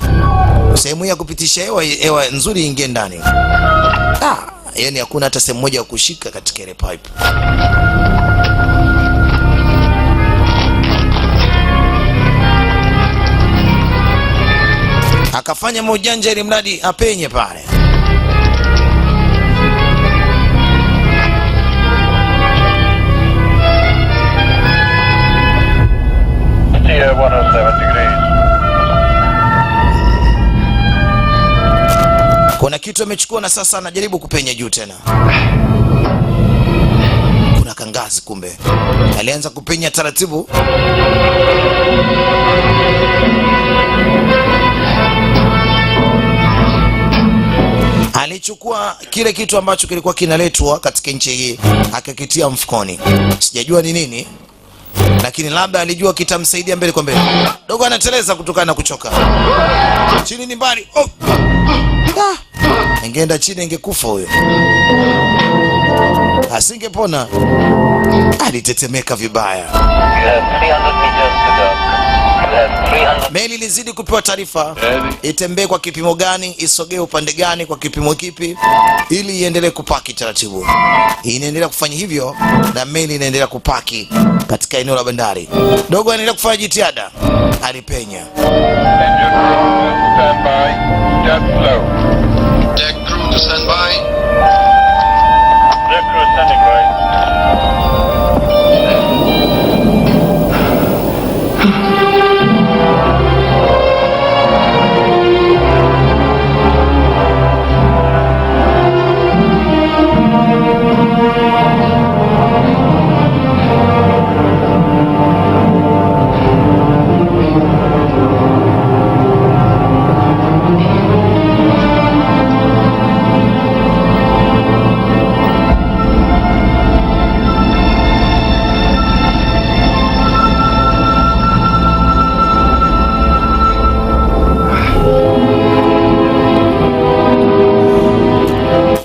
Sehemu ya kupitisha hewa nzuri ingie ndani. Yaani hakuna hata sehemu moja ya kushika katika ile pipe. Akafanya maujanja ili mradi apenye pale. Here 107 degrees. Kuna kitu amechukua na sasa anajaribu kupenya juu tena. Kuna kangazi kumbe. Alianza kupenya taratibu. Alichukua kile kitu ambacho kilikuwa kinaletwa katika nchi hii akakitia mfukoni. Sijajua ni nini. lakini labda alijua kitamsaidia mbele kwa mbele. Dogo anateleza kutokana na kuchoka. Chini ni mbali. Oh. Ingeenda chini ingekufa huyo. Asingepona. Alitetemeka vibaya. Meli ilizidi kupewa taarifa itembee kwa kipimo gani, isogee upande gani, kwa kipimo kipi, ili iendelee kupaki taratibu. Inaendelea kufanya hivyo na meli inaendelea kupaki katika eneo la bandari. Dogo anaendelea kufanya jitihada. Alipenya. Deck crew to stand by. Deck crew standing by.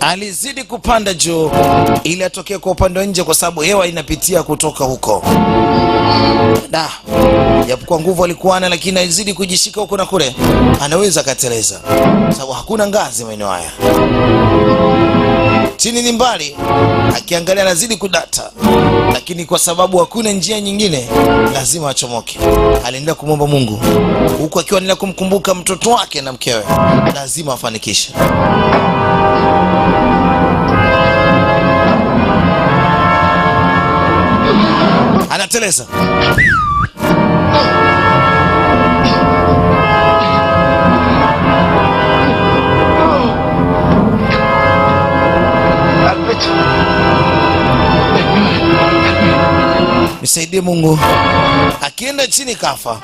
Alizidi kupanda juu ili atokee kwa upande wa nje, kwa sababu hewa inapitia kutoka huko. Japokuwa nguvu alikuwa ana, lakini alizidi kujishika huko na kule. Anaweza kateleza sababu hakuna ngazi maeneo haya. Chini ni mbali, akiangalia anazidi kudata, lakini kwa sababu hakuna njia nyingine lazima achomoke. Aliendelea kumwomba Mungu huku akiwa anaendelea kumkumbuka mtoto wake na mkewe. Lazima afanikishe. Anateleza. Nisaidie Mungu. Akienda chini kafa.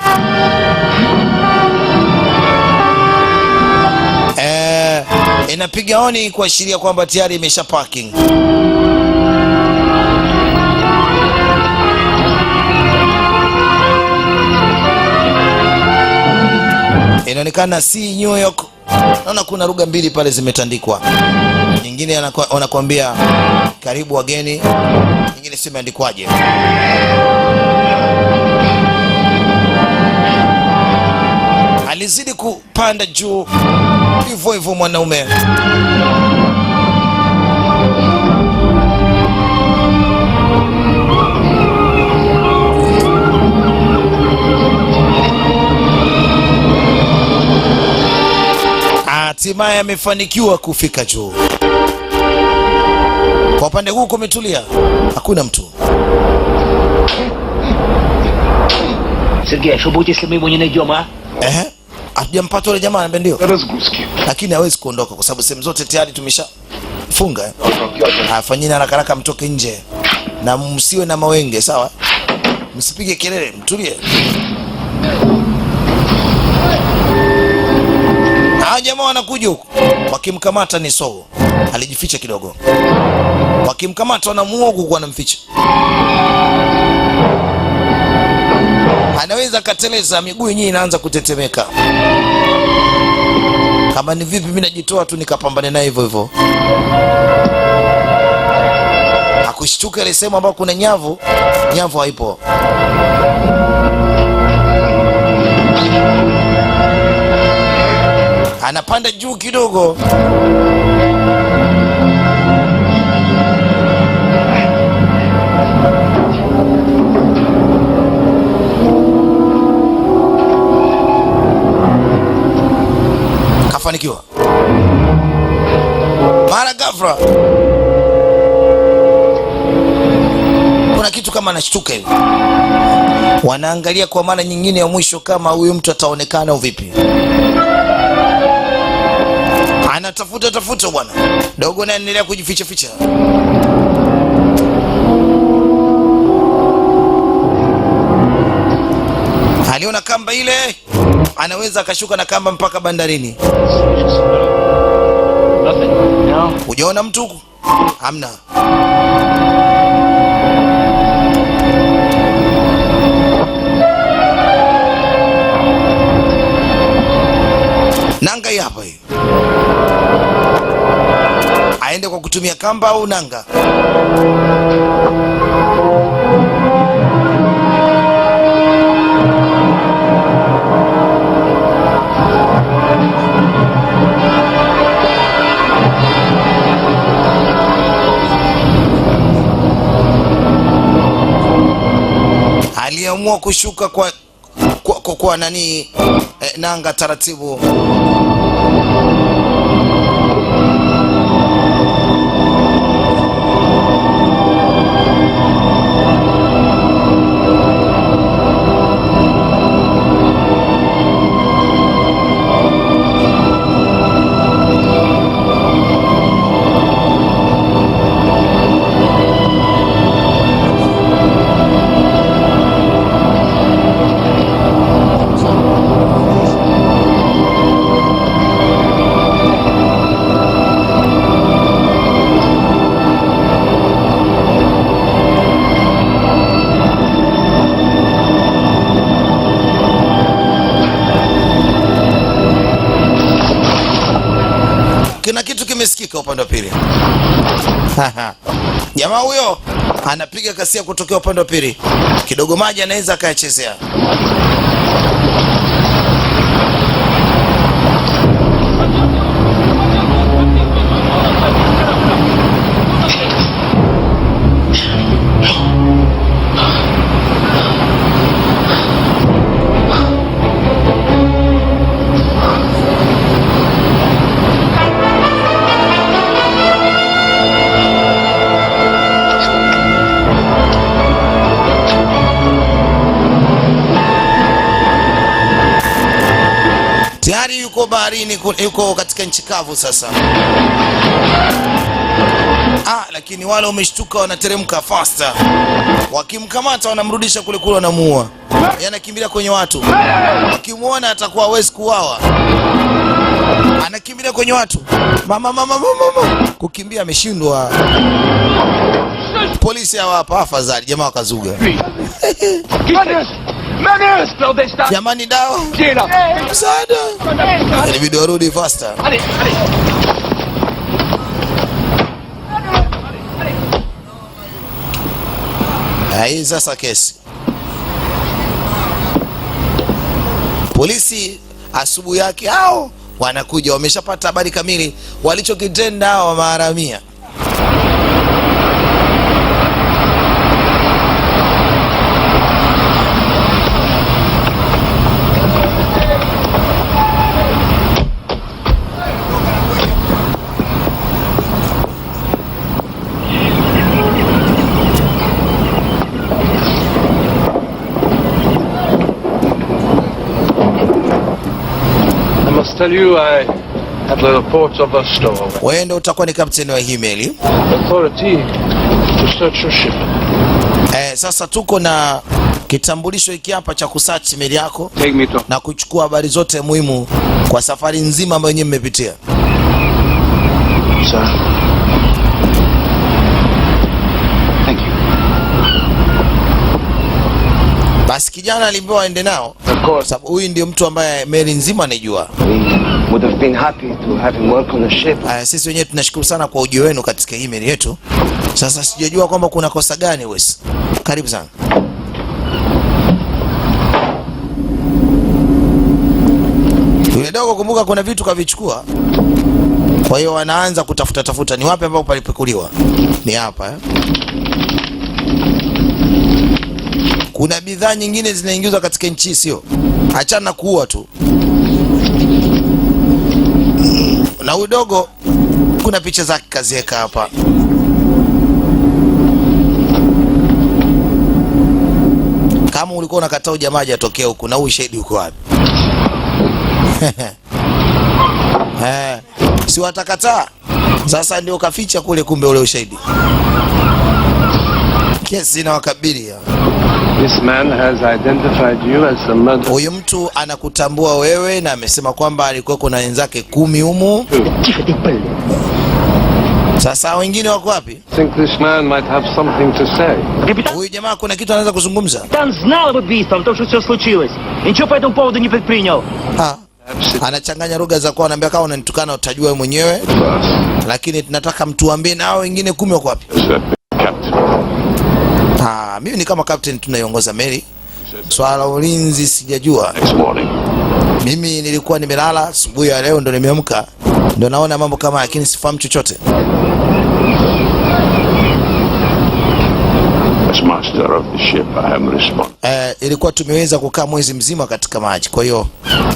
Inapiga honi kuashiria kwamba tayari imesha parking. Inaonekana si New York. Naona kuna lugha mbili pale zimetandikwa. Nyingine wanakuambia karibu wageni, nyingine sema andikwaje. Alizidi kupanda juu hivyo hivyo mwanaume. Hatimaye amefanikiwa kufika juu. Kwa upande huu kumetulia, hakuna mtu. Sergei, что будет, если мы его не найдем, а? Hatujampata yule jamaa, anambia ndio. Lakini hawezi kuondoka kwa sababu sehemu zote tayari tumeshafunga. Afanyeni haraka haraka mtoke nje. Na msiwe na mawenge, sawa? Msipige kelele, mtulie. Jamaa wanakuja huko. Wakimkamata ni Sogo. Alijificha kidogo. Wakimkamata wanamuoga kwa anamficha. Anaweza kateleza, miguu yenyewe inaanza kutetemeka. Kama ni vipi mimi najitoa tu nikapambane naye hivyo hivyo. Akushtuka ile sehemu ambapo kuna nyavu haipo. Anapanda juu kidogo. Kafanikiwa. Mara ghafla kuna kitu kama anashtuka hivi. Wanaangalia kwa mara nyingine ya mwisho kama huyu mtu ataonekana au vipi. Anatafuta bwana. Dogo anaendelea kujificha ficha. Aliona kamba ile, anaweza akashuka na kamba mpaka bandarini. Hujaona mtu? Hamna. kutumia kamba au nanga. Aliamua kushuka kwa nani nanga taratibu. Kuna kitu kimesikika upande wa pili. Jamaa huyo anapiga kasia kutokea upande wa pili. Kidogo maji anaweza akayachezea. Tayari yuko baharini, yuko katika nchi kavu sasa. Lakini wale wameshtuka, wanateremka faster. Wakimkamata wanamrudisha kule kule, wanamuua. Anakimbilia kwenye watu. Wakimuona atakuwa hawezi kuuawa. Anakimbilia kwenye watu. Mama. Kukimbia ameshindwa. Polisi hawa hapa afadhali, jamaa wakazuga. Jamani, dawa. Msaada. Inabidi warudi faster. Hii sasa kesi. Polisi asubuhi yake hao wanakuja, wameshapata habari kamili walichokitenda hao maharamia. Tell you, I have the reports of a stowaway. Wewe ndio utakuwa ni kapteni wa hii meli. Authority to search your ship. Sasa tuko na kitambulisho hiki hapa cha kusearch meli yako Take na kuchukua habari zote muhimu kwa safari nzima ambayo nyinyi mmepitia. Sir. Thank you. Basi kijana aliambiwa aende nao. Of course. Sababu huyu ndio mtu ambaye meli nzima anajua. We would have been happy to have him work on the ship. Sisi wenyewe tunashukuru sana kwa ujio wenu katika hii meli yetu. Sasa sijajua kwamba kuna kosa gani wewe. Karibu sana. Yule dogo, kumbuka kuna vitu kavichukua. Kwa hiyo wanaanza kutafuta ni wapi ambapo palipekuliwa. Ni hapa Kuna bidhaa nyingine zinaingizwa katika nchi, sio? Achana kuua tu. Na udogo kuna picha zake kaziweka hapa. Kama ulikuwa unakataa jamaa atokea huku, na ushahidi uko wapi? Si watakataa. Sasa ndio kaficha kule, kumbe ule ushahidi. Kesi na wakabili. This man has identified you as the murderer. Huyu mtu anakutambua wewe na amesema kwamba alikuwa kuna wenzake 10 humu. Sasa wengine wako wapi? Think this man might have something to say. Huyu jamaa kuna kitu anaweza kuzungumza. Капитан знал об убийстве, то, что все случилось. Ничего по этому поводу не предпринял. Anachanganya lugha za kwao, anaambia kama unanitukana utajua wewe mwenyewe. Lakini tunataka mtuambie na hao wengine 10 wako wapi? Mimi ni kama captain tunaiongoza meli. Swala la ulinzi sijajua. Mimi nilikuwa nimelala, asubuhi ya leo ndo nimeamka. Ndo naona mambo kama, lakini sifahamu chochote. As master of the ship, I am responsible. Ilikuwa tumeweza kukaa mwezi mzima katika maji, kwa hiyo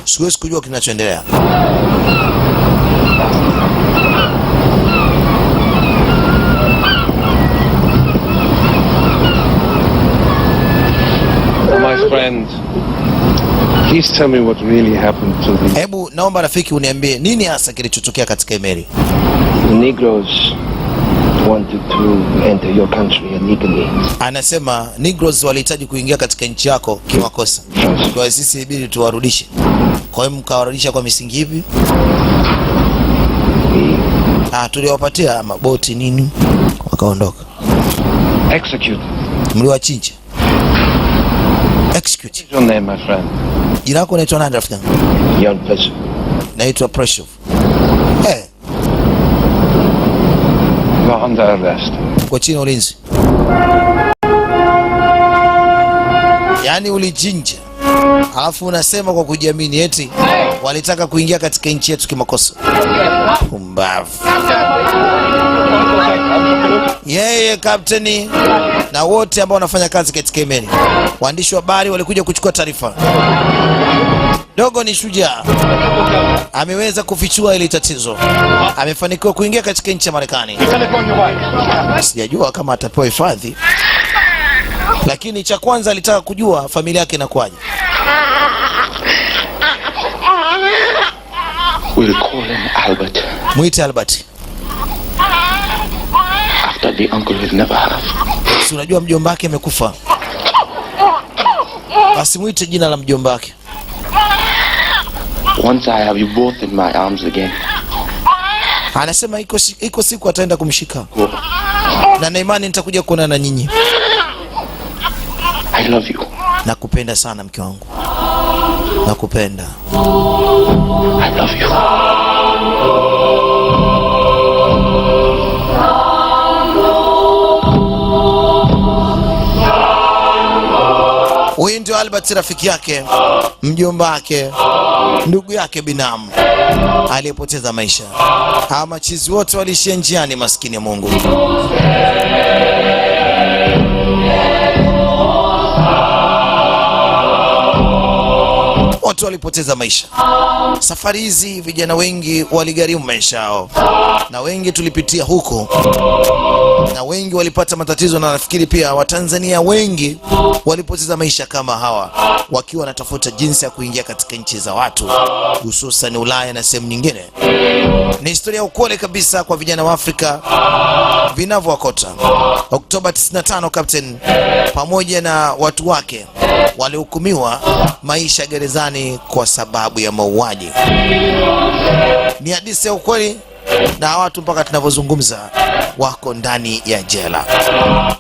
siwezi kujua kinachoendelea. My friend, please tell me what really happened to the... Hebu naomba rafiki uniambie nini hasa kilichotokea katika meli? The Negroes wanted to enter your country illegally. Anasema Negroes walihitaji kuingia katika nchi yako kimakosa. Kwa hiyo sisi ibidi tuwarudishe. Kwa hiyo mkawarudisha kwa misingi ipi? Tuliwapatia maboti nini, wakaondoka. Execute. Mliwachinja. Execute. Your name, my friend? Jina lako unaitwa nani rafiki? Young Pressure. Naitwa Pressure. You are under arrest. Kwa chini ulinzi. Yaani ulichinja. Alafu unasema kwa kujiamini eti walitaka kuingia katika nchi yetu kimakosa. Pumbavu. Yeye kapteni na wote ambao wanafanya kazi katika meli, waandishi wa habari walikuja kuchukua taarifa. Dogo ni shujaa. Ameweza kufichua ile tatizo. Amefanikiwa kuingia katika nchi ya Marekani. Sijajua kama atapewa hifadhi. Lakini cha kwanza alitaka kujua familia yake inakuaje. We'll call him Albert. Muite Albert. After the uncle will never have. Si unajua mjomba wake amekufa. Basi muite jina la mjomba wake. Once I have you both in my arms again. Anasema iko siku ataenda kumshika. Na imani nitakuja kuona na nyinyi. I love you. Nakupenda sana mke wangu. Nakupenda. I love you. Huyu ndio Albert, rafiki yake, mjomba wake, ndugu yake binamu aliyepoteza maisha. Hawa machizi wote walishia njiani, maskini ya Mungu. Watu walipoteza maisha. Safari hizi vijana wengi waligharimu maisha yao. Na wengi tulipitia huko. Na wengi walipata matatizo, na nafikiri pia Watanzania wengi walipoteza maisha kama hawa wakiwa wanatafuta jinsi ya kuingia katika nchi za watu, hususan Ulaya na sehemu nyingine. Ni historia ukole kabisa kwa vijana wa Afrika vinavyowakota. Oktoba 95 Captain pamoja na watu wake walihukumiwa maisha gerezani kwa sababu ya mauaji. Ni hadithi ya ukweli, na watu mpaka tunavyozungumza wako ndani ya jela.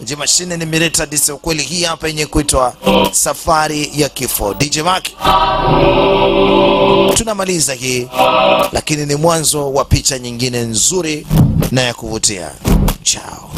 DJ Machine nimeleta hadithi ya ukweli hii hapa yenye kuitwa Safari ya Kifo. DJ Mark, tunamaliza hii, lakini ni mwanzo wa picha nyingine nzuri na ya kuvutia. Ciao.